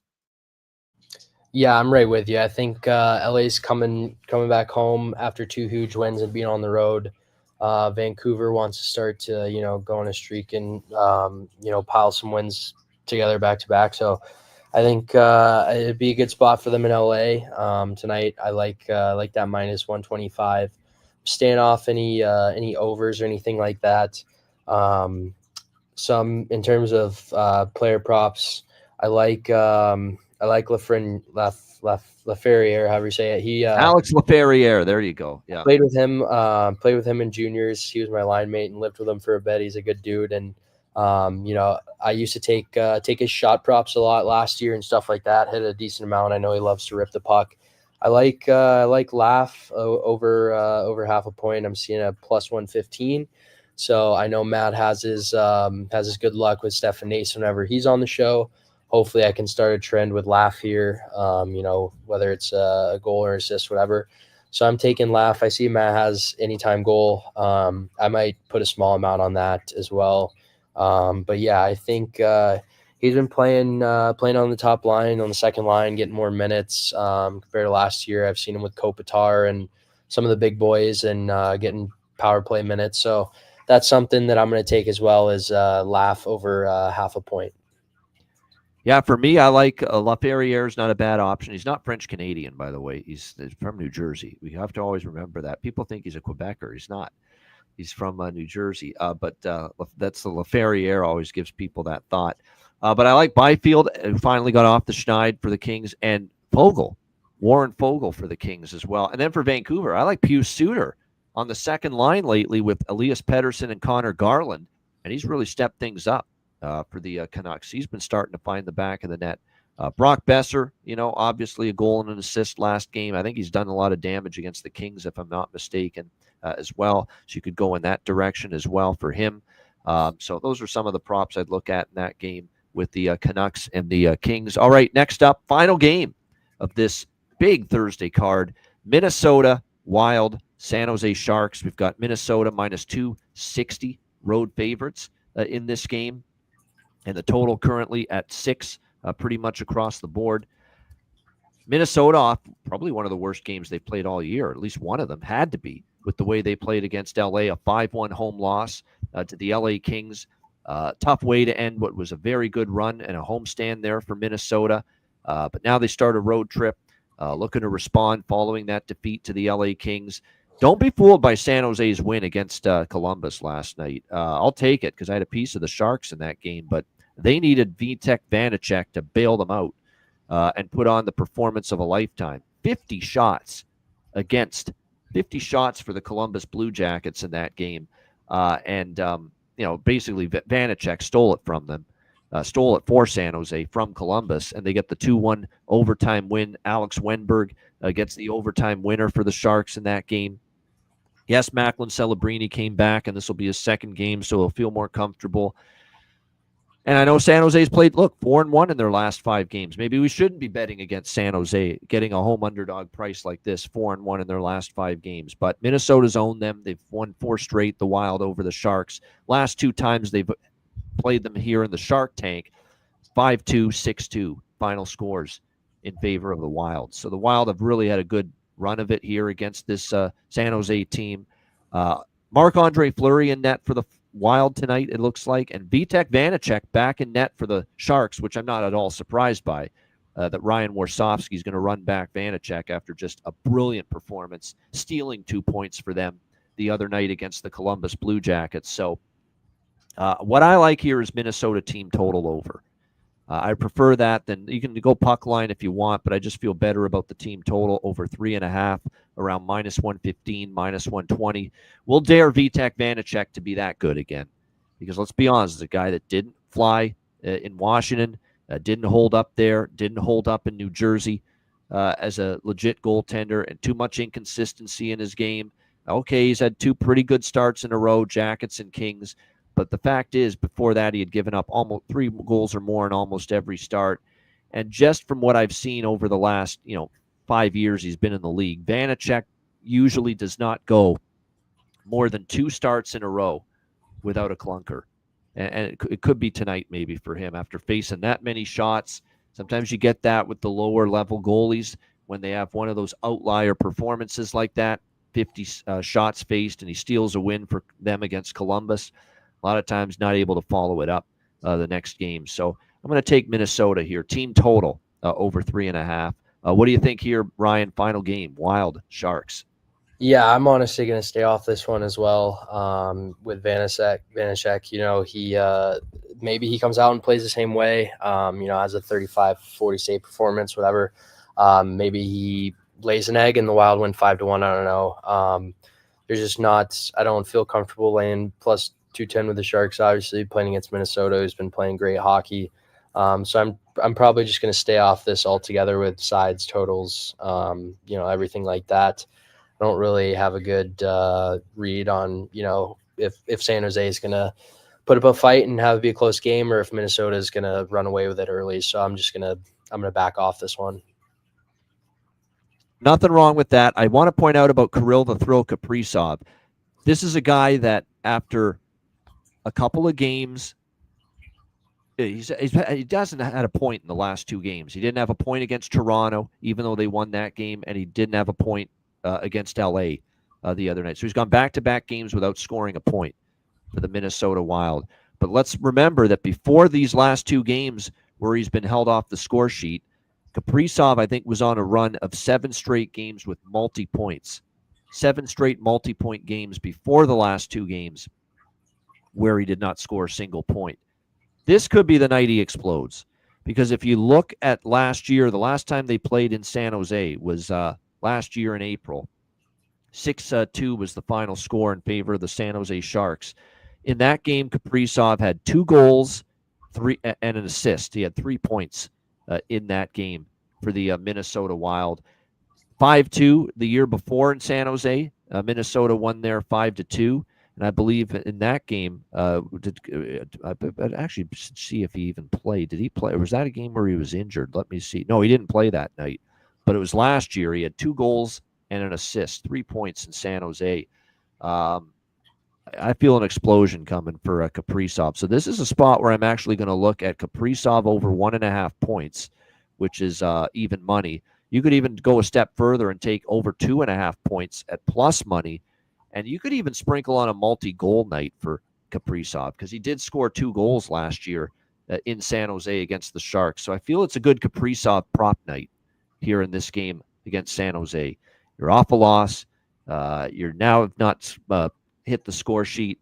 Yeah, I'm right with you. I think LA's coming back home after 2 huge wins and being on the road. Vancouver wants to start to go on a streak and pile some wins together back to back. So I think it'd be a good spot for them in LA tonight. I like that minus 125. Staying off any overs or anything like that. Some in terms of player props, I like Laferriere, however you say it. He Alex Laferriere. There you go. Yeah. played with him in juniors. He was my line mate and lived with him for a bit. He's a good dude, and I used to take his shot props a lot last year and stuff like that. Hit a decent amount. I know he loves to rip the puck. I like Laugh over half a point. I'm seeing a plus 115. So I know Matt has his good luck with Stefan Nace whenever he's on the show. Hopefully I can start a trend with Laugh here, whether it's a goal or assist, whatever. So I'm taking Laugh. I see Matt has anytime goal. I might put a small amount on that as well. But yeah, I think he's been playing on the top line, on the second line, getting more minutes compared to last year. I've seen him with Kopitar and some of the big boys and getting power play minutes. So that's something that I'm going to take as well as Laugh over half a point. Yeah, for me, I like Laferriere is not a bad option. He's not French Canadian, by the way. He's from New Jersey. We have to always remember that. People think he's a Quebecer. He's not. He's from New Jersey. But that's the Laferriere always gives people that thought. But I like Byfield, who finally got off the schneid for the Kings, and Warren Fogle for the Kings as well. And then for Vancouver, I like Pius Suter on the second line lately with Elias Pettersson and Connor Garland, and he's really stepped things up for the Canucks. He's been starting to find the back of the net. Brock Besser, obviously a goal and an assist last game. I think he's done a lot of damage against the Kings, if I'm not mistaken, as well. So you could go in that direction as well for him. So those are some of the props I'd look at in that game with the Canucks and the Kings. All right, next up, final game of this big Thursday card, Minnesota Wild, San Jose Sharks. We've got Minnesota minus 260 road favorites in this game, and the total currently at 6, pretty much across the board. Minnesota off probably one of the worst games they've played all year. At least one of them had to be, with the way they played against LA, a 5-1 home loss to the LA Kings. Tough way to end what was a very good run and a homestand there for Minnesota. But now they start a road trip, looking to respond following that defeat to the LA Kings. Don't be fooled by San Jose's win against Columbus last night. I'll take it because I had a piece of the Sharks in that game, but they needed Vitek Vanacek to bail them out and put on the performance of a lifetime. 50 shots for the Columbus Blue Jackets in that game. Basically Vanacek stole it from them, stole it for San Jose from Columbus, and they get the 2-1 overtime win. Alex Wenberg gets the overtime winner for the Sharks in that game. Yes, Macklin Celebrini came back, and this will be his second game, so he'll feel more comfortable. And I know San Jose's played, 4-1 in their last 5 games. Maybe we shouldn't be betting against San Jose, getting a home underdog price like this, 4-1 in their last 5 games. But Minnesota's owned them. They've won 4 straight, the Wild over the Sharks. Last 2 times they've played them here in the Shark Tank, 5-2, 6-2 final scores in favor of the Wild. So the Wild have really had a good run of it here against this San Jose team. Marc-Andre Fleury in net for the Wild tonight, it looks like, and Vitek Vanacek back in net for the Sharks, which I'm not at all surprised by, that Ryan Warsofsky is going to run back Vanacek after just a brilliant performance, stealing 2 points for them the other night against the Columbus Blue Jackets. So what I like here is Minnesota team total over. I prefer that. Then you can go puck line if you want, but I just feel better about the team total over 3.5, around minus 115, minus 120. We'll dare Vitek Vanacek to be that good again, because let's be honest, it's a guy that didn't fly in Washington, didn't hold up there, didn't hold up in New Jersey as a legit goaltender, and too much inconsistency in his game. Okay, he's had 2 pretty good starts in a row, Jackets and Kings. But the fact is, before that, he had given up almost 3 goals or more in almost every start. And just from what I've seen over the last, 5 years he's been in the league, Vanacek usually does not go more than 2 starts in a row without a clunker. And it could be tonight maybe for him after facing that many shots. Sometimes you get that with the lower level goalies when they have one of those outlier performances like that, 50 shots faced, and he steals a win for them against Columbus. A lot of times not able to follow it up the next game. So I'm going to take Minnesota here. Team total over 3.5. What do you think here, Ryan? Final game, Wild Sharks. Yeah, I'm honestly going to stay off this one as well. With Vanacek, you know, he maybe he comes out and plays the same way. You know, has a 35-40 save performance, whatever. Maybe he lays an egg and the Wild win 5-1. I don't know. There's just not. I don't feel comfortable laying plus 210 with the Sharks. Obviously, playing against Minnesota, who's been playing great hockey. So I'm probably just going to stay off this altogether with sides, totals, you know, everything like that. I don't really have a good read on, you know, if San Jose is going to put up a fight and have it be a close game, or if Minnesota is going to run away with it early. So I'm gonna back off this one. Nothing wrong with that. I want to point out about Kirill the Thrill Kaprizov. This is a guy that after a couple of games, he doesn't have had a point in the last 2 games. He didn't have a point against Toronto, even though they won that game, and he didn't have a point against LA the other night. So he's gone back-to-back games without scoring a point for the Minnesota Wild. But let's remember that before these last 2 games where he's been held off the score sheet, Kaprizov, I think, was on a run of 7 straight games with multi-points. 7 straight multi-point games before the last 2 games where he did not score a single point. This could be the night he explodes. Because if you look at last year, the last time they played in San Jose was last year in April. 6-2 was the final score in favor of the San Jose Sharks. In that game, Kaprizov had 2 goals, 3 and an assist. He had 3 points in that game for the Minnesota Wild. 5-2 the year before in San Jose. Minnesota won there 5-2. And I believe in that game, I'd actually see if he even played. Did he play? Or was that a game where he was injured? Let me see. No, he didn't play that night. But it was last year. He had 2 goals and an assist, 3 points in San Jose. I feel an explosion coming for Kaprizov. So this is a spot where I'm actually going to look at Kaprizov over 1.5 points, which is even money. You could even go a step further and take over 2.5 points at plus money. And you could even sprinkle on a multi-goal night for Kaprizov because he did score 2 goals last year in San Jose against the Sharks. So I feel it's a good Kaprizov prop night here in this game against San Jose. You're off a loss. You're now have not hit the score sheet,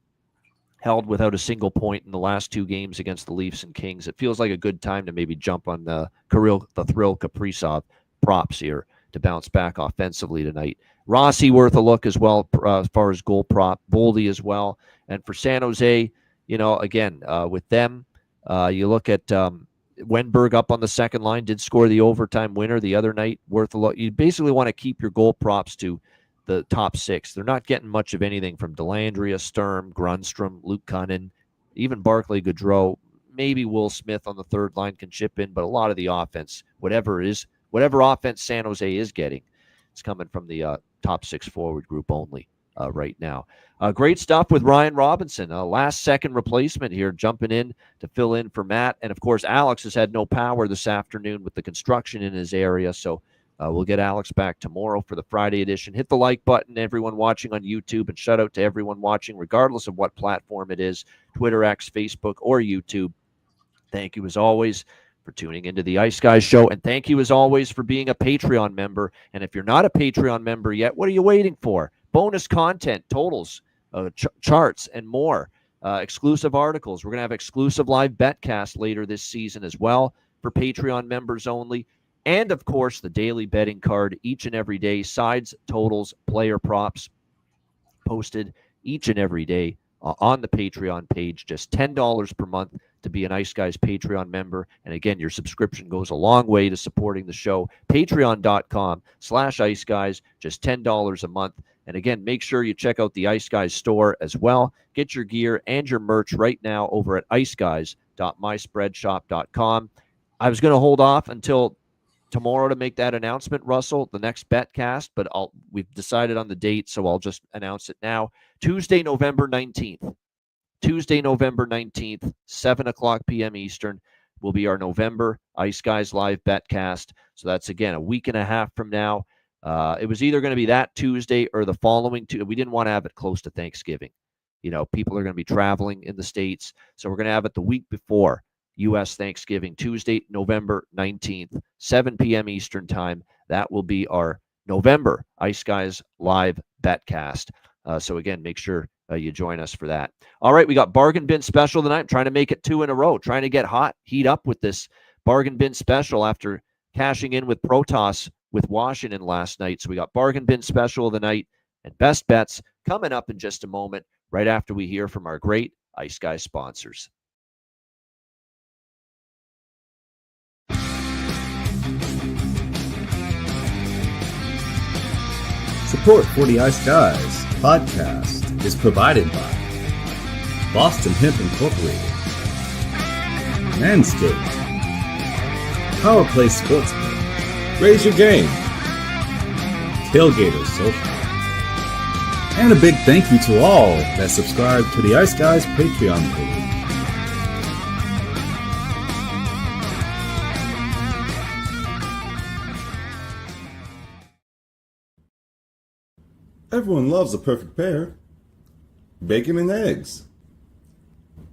held without a single point in the last 2 games against the Leafs and Kings. It feels like a good time to maybe jump on the Kirill the Thrill Kaprizov props here to bounce back offensively tonight. Rossi worth a look as well as far as goal prop. Boldy as well. And for San Jose, you know, again, with them, you look at Wenberg up on the second line, did score the overtime winner the other night, worth a look. You basically want to keep your goal props to the top 6. They're not getting much of anything from Dellandrea, Sturm, Grundstrom, Luke Cunnin, even Barclay Goodrow. Maybe Will Smith on the third line can chip in, but a lot of the offense, whatever offense San Jose is getting, it's coming from the top 6 forward group only right now. Great stuff with Ryan Robinson, last-second replacement here, jumping in to fill in for Matt. And, of course, Alex has had no power this afternoon with the construction in his area, so we'll get Alex back tomorrow for the Friday edition. Hit the like button, everyone watching on YouTube, and shout out to everyone watching, regardless of what platform it is, Twitter, X, Facebook, or YouTube. Thank you, as always, for tuning into the Ice Guys show, and thank you, as always, for being a Patreon member. And if you're not a Patreon member yet, what are you waiting for? Bonus content, totals, charts, and more. Exclusive articles. We're going to have exclusive live betcast later this season as well for Patreon members only. And, of course, the daily betting card each and every day. Sides, totals, player props posted each and every day on the Patreon page. Just $10 per month to be an Ice Guys Patreon member. And again, your subscription goes a long way to supporting the show. Patreon.com/Ice Guys, just $10 a month. And again, make sure you check out the Ice Guys store as well. Get your gear and your merch right now over at iceguys.myspreadshop.com. I was going to hold off until tomorrow to make that announcement, Russell, the next betcast, but we've decided on the date, so I'll just announce it now. Tuesday, November 19th. Tuesday, November 19th, 7 o'clock p.m. Eastern, will be our November Ice Guys Live betcast. So that's, again, a week and a half from now. It was either going to be that Tuesday or the following Tuesday. We didn't want to have it close to Thanksgiving. You know, people are going to be traveling in the States, so we're going to have it the week before U.S. Thanksgiving, Tuesday, November 19th, 7 p.m. Eastern Time. That will be our November Ice Guys live betcast. So again, make sure you join us for that. All right, we got bargain bin special tonight. I'm trying to make it 2 in a row, trying to get hot, heat up with this bargain bin special after cashing in with Protoss with Washington last night. So we got bargain bin special of the night and best bets coming up in just a moment, right after we hear from our great Ice Guys sponsors. Support for the Ice Guys podcast is provided by Boston Hemp Incorporated, Manscaped, Power Play Sportsbook, Raise Your Game, Tailgater Social, and a big thank you to all that subscribe to the Ice Guys Patreon page. Everyone loves a perfect pair. Bacon and eggs.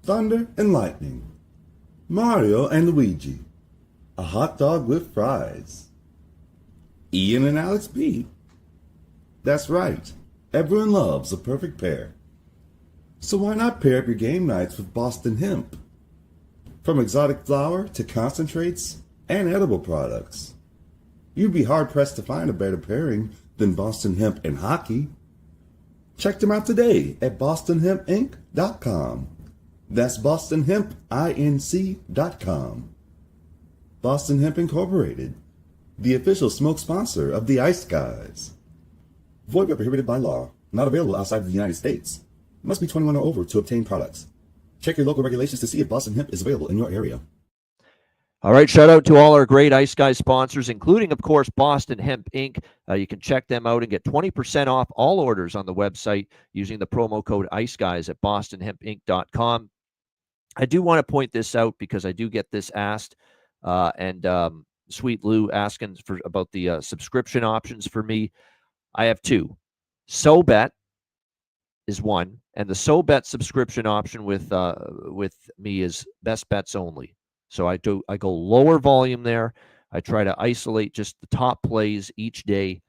Thunder and lightning. Mario and Luigi. A hot dog with fries. Ian and Alex B. That's right. Everyone loves a perfect pair. So why not pair up your game nights with Boston Hemp? From exotic flower to concentrates and edible products. You'd be hard-pressed to find a better pairing than Boston Hemp and hockey. Check them out today at bostonhempinc.com. That's bostonhempinc.com. Boston Hemp Incorporated, the official smoke sponsor of the Ice Guys. Void where prohibited by law. Not available outside of the United States. Must be 21 or over to obtain products. Check your local regulations to see if Boston Hemp is available in your area. All right, shout out to all our great Ice Guys sponsors, including, of course, Boston Hemp Inc. You can check them out and get 20% off all orders on the website using the promo code IceGuys at bostonhempinc.com. I do want to point this out because I do get this asked, and Sweet Lou asking about the subscription options for me. I have two. SoBet is one, and the SoBet subscription option with me is best bets only. So I go lower volume there. I try to isolate just the top plays each day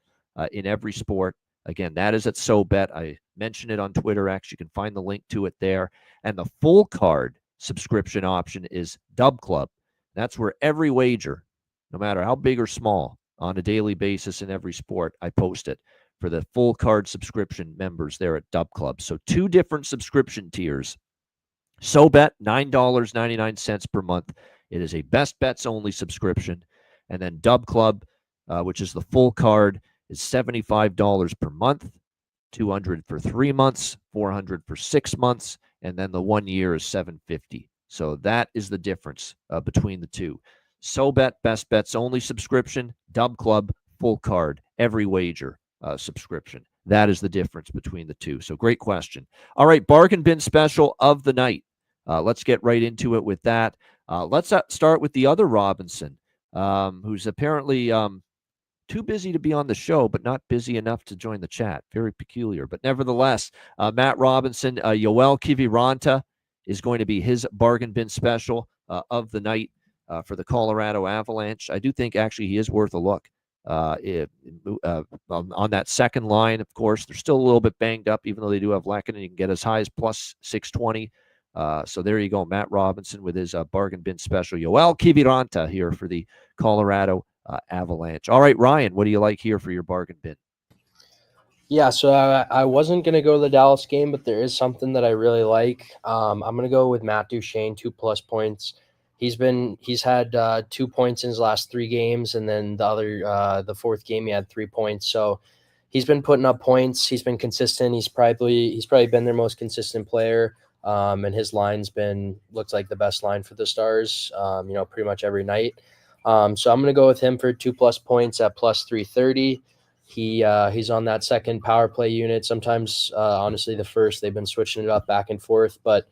in every sport. Again, that is at SoBet. I mentioned it on Twitter X. You can find the link to it there. And the full card subscription option is Dub Club. That's where every wager, no matter how big or small, on a daily basis in every sport, I post it for the full card subscription members there at Dub Club. So 2 different subscription tiers. SoBet, $9.99 per month. It is a best bets only subscription. And then Dub Club, which is the full card, is $75 per month, $200 for 3 months, $400 for 6 months, and then the 1 year is $750. So that is the difference between the two. SoBet, best bets only subscription. Dub Club, full card, every wager subscription. That is the difference between the two. So great question. All right, bargain bin special of the night. Let's get right into it with that. Let's start with the other Robinson, who's apparently too busy to be on the show, but not busy enough to join the chat. Very peculiar. But nevertheless, Matt Robinson, Yoel Kiviranta is going to be his bargain bin special of the night for the Colorado Avalanche. I do think actually he is worth a look. On that second line, of course, they're still a little bit banged up, even though they do have Lehkonen. You can get as high as plus 620. So there you go, Matt Robinson with his bargain bin special. Yoel Kiviranta here for the Colorado Avalanche. All right, Ryan, what do you like here for your bargain bin? Yeah, so I wasn't going to go to the Dallas game, but there is something that I really like. I'm going to go with Matt Duchene, 2+ points. He's had 2 points in his last 3 games, and then the fourth game he had 3 points. So he's been putting up points. He's been consistent. He's probably been their most consistent player. And his line's looks like the best line for the Stars, pretty much every night. So I'm going to go with him for 2+ points at plus 330. He's on that second power play unit. Sometimes, honestly, the first, they've been switching it up back and forth. But,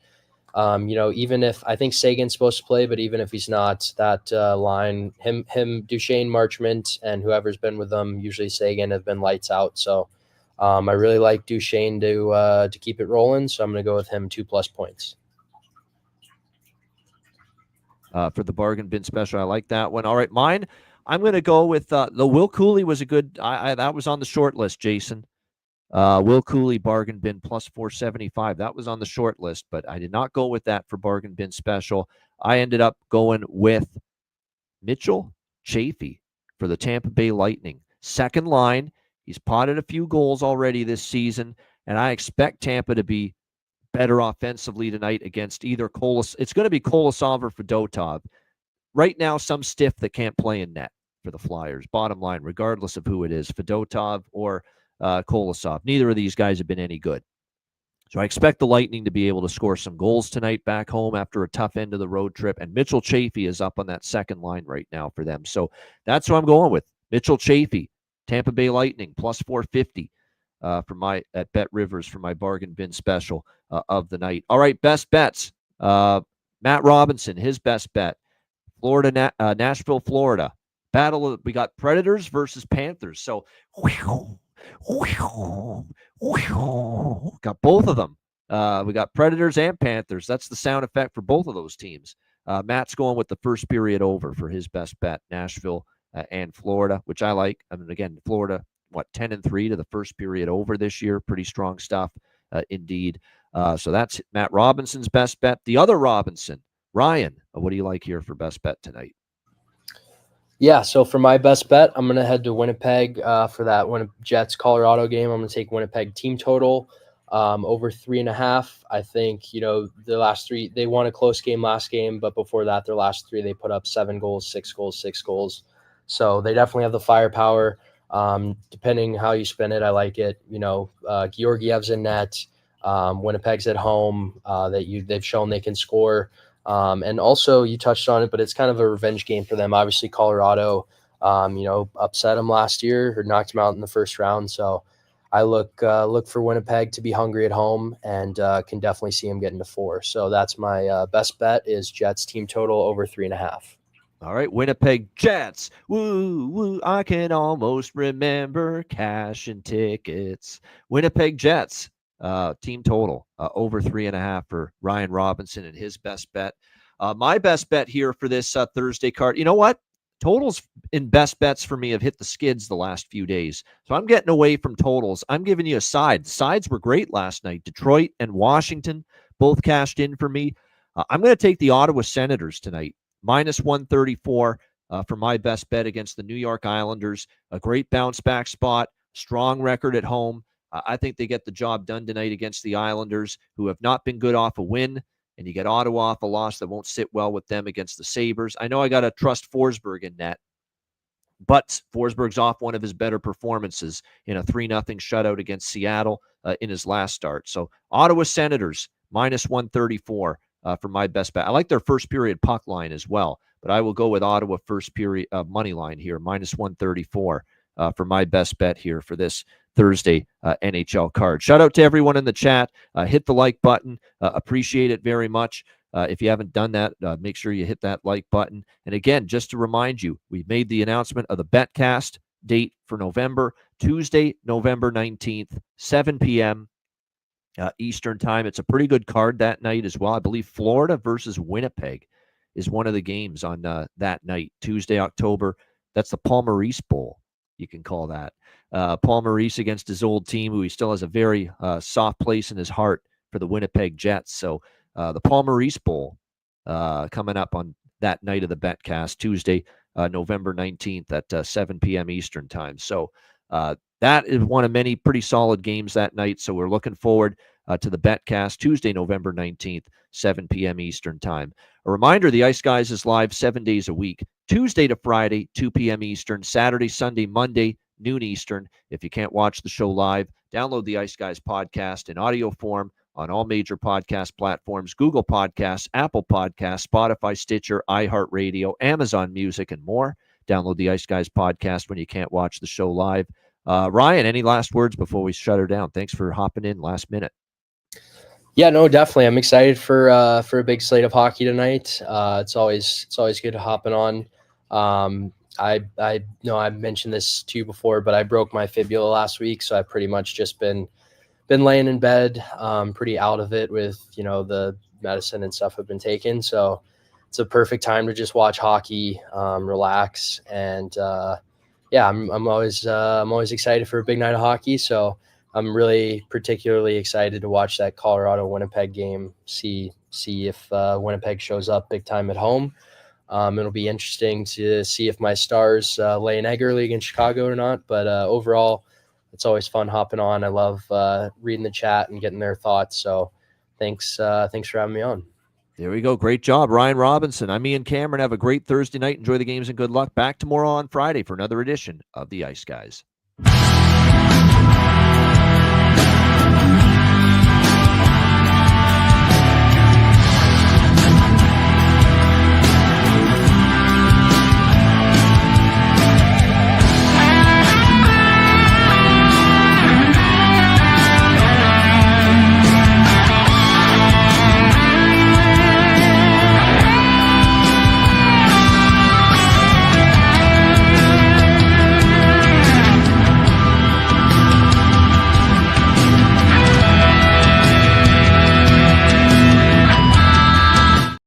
even if I think Sagan's supposed to play, but even if he's not, that line, him, Duchene, Marchment, and whoever's been with them, usually Sagan, have been lights out. So I really like Duchene to keep it rolling. So I'm going to go with him 2+ points. for the bargain bin special. I like that one. All right, mine. I'm going to go with the Will Cooley was a good. That was on the short list, Jason. Will Cooley bargain bin plus 475. That was on the short list, but I did not go with that for bargain bin special. I ended up going with Mitchell Chaffee for the Tampa Bay Lightning. Second line. He's potted a few goals already this season, and I expect Tampa to be better offensively tonight against either It's going to be Kolosov or Fedotov. Right now, some stiff that can't play in net for the Flyers. Bottom line, regardless of who it is, Fedotov or Kolosov. Neither of these guys have been any good. So I expect the Lightning to be able to score some goals tonight back home after a tough end of the road trip. And Mitchell Chaffee is up on that second line right now for them. So that's who I'm going with. Mitchell Chaffee, Tampa Bay Lightning, plus 450 at Bet Rivers for my bargain bin special of the night. All right, best bets. Matt Robinson, his best bet. Nashville, Florida. We got Predators versus Panthers. So got both of them. We got Predators and Panthers. That's the sound effect for both of those teams. Matt's going with the first period over for his best bet, Nashville and Florida, which I like. I mean, again, Florida, 10-3 to the first period over this year. Pretty strong stuff, indeed. So that's Matt Robinson's best bet. The other Robinson, Ryan, what do you like here for best bet tonight? Yeah, so for my best bet, I'm going to head to Winnipeg for that Jets-Colorado game. I'm going to take Winnipeg team total over 3.5. I think, the last three, they won a close game last game, but before that, their last three, they put up 7 goals, 6 goals, 6 goals. So they definitely have the firepower. Depending how you spin it, I like it. Georgiev's in net. Winnipeg's at home. They've shown they can score. And also, you touched on it, but it's kind of a revenge game for them. Obviously, Colorado, upset them last year or knocked them out in the first round. So I look for Winnipeg to be hungry at home and can definitely see them getting to 4. So that's my best bet is Jets team total over 3.5. All right, Winnipeg Jets. Woo, woo, I can almost remember cash and tickets. Winnipeg Jets. Team total over 3.5 for Ryan Robinson and his best bet. My best bet here for this Thursday card. You know what? Totals in best bets for me have hit the skids the last few days. So I'm getting away from totals. I'm giving you a side. The sides were great last night. Detroit and Washington both cashed in for me. I'm going to take the Ottawa Senators tonight. Minus 134 for my best bet against the New York Islanders. A great bounce back spot. Strong record at home. I think they get the job done tonight against the Islanders, who have not been good off a win, and you get Ottawa off a loss that won't sit well with them against the Sabres. I know I got to trust Forsberg in net, but Forsberg's off one of his better performances in a 3-0 shutout against Seattle in his last start. So Ottawa Senators, minus 134 for my best bet. I like their first period puck line as well, but I will go with Ottawa first period money line here, minus 134 for my best bet here for this Thursday NHL card. Shout out to everyone in the chat. Hit the like button. Appreciate it very much. If you haven't done that, make sure you hit that like button. And again, just to remind you, we've made the announcement of the Betcast date for November, Tuesday, November 19th, 7 p.m. Eastern time. It's a pretty good card that night as well. I believe Florida versus Winnipeg is one of the games on that night, Tuesday, October. That's the Paul Maurice Bowl, you can call that. Paul Maurice against his old team, who he still has a very soft place in his heart for the Winnipeg Jets. So the Paul Maurice Bowl coming up on that night of the Betcast, Tuesday, November 19th at 7 p.m. Eastern time. So that is one of many pretty solid games that night. So we're looking forward to the Betcast, Tuesday, November 19th, 7 p.m. Eastern time. A reminder, the Ice Guys is live 7 days a week, Tuesday to Friday, 2 p.m. Eastern, Saturday, Sunday, Monday, noon Eastern. If you can't watch the show live, download the Ice Guys podcast in audio form on all major podcast platforms, Google Podcasts, Apple Podcasts, Spotify, Stitcher, iHeartRadio, Amazon Music, and more. Download the Ice Guys podcast when you can't watch the show live. Ryan, any last words before we shut her down? Thanks for hopping in last minute. Yeah, no, definitely. I'm excited for a big slate of hockey tonight. It's always good hopping on. I know I mentioned this to you before, but I broke my fibula last week, so I've pretty much just been laying in bed, pretty out of it with the medicine and stuff I've been taking. So it's a perfect time to just watch hockey, relax, and yeah, I'm always excited for a big night of hockey. So I'm really particularly excited to watch that Colorado Winnipeg game. See if Winnipeg shows up big time at home. It'll be interesting to see if my Stars lay an egg early against Chicago or not. But overall, it's always fun hopping on. I love reading the chat and getting their thoughts. So thanks for having me on. There we go. Great job, Ryan Robinson. I'm Ian Cameron. Have a great Thursday night. Enjoy the games and good luck. Back tomorrow on Friday for another edition of the Ice Guys.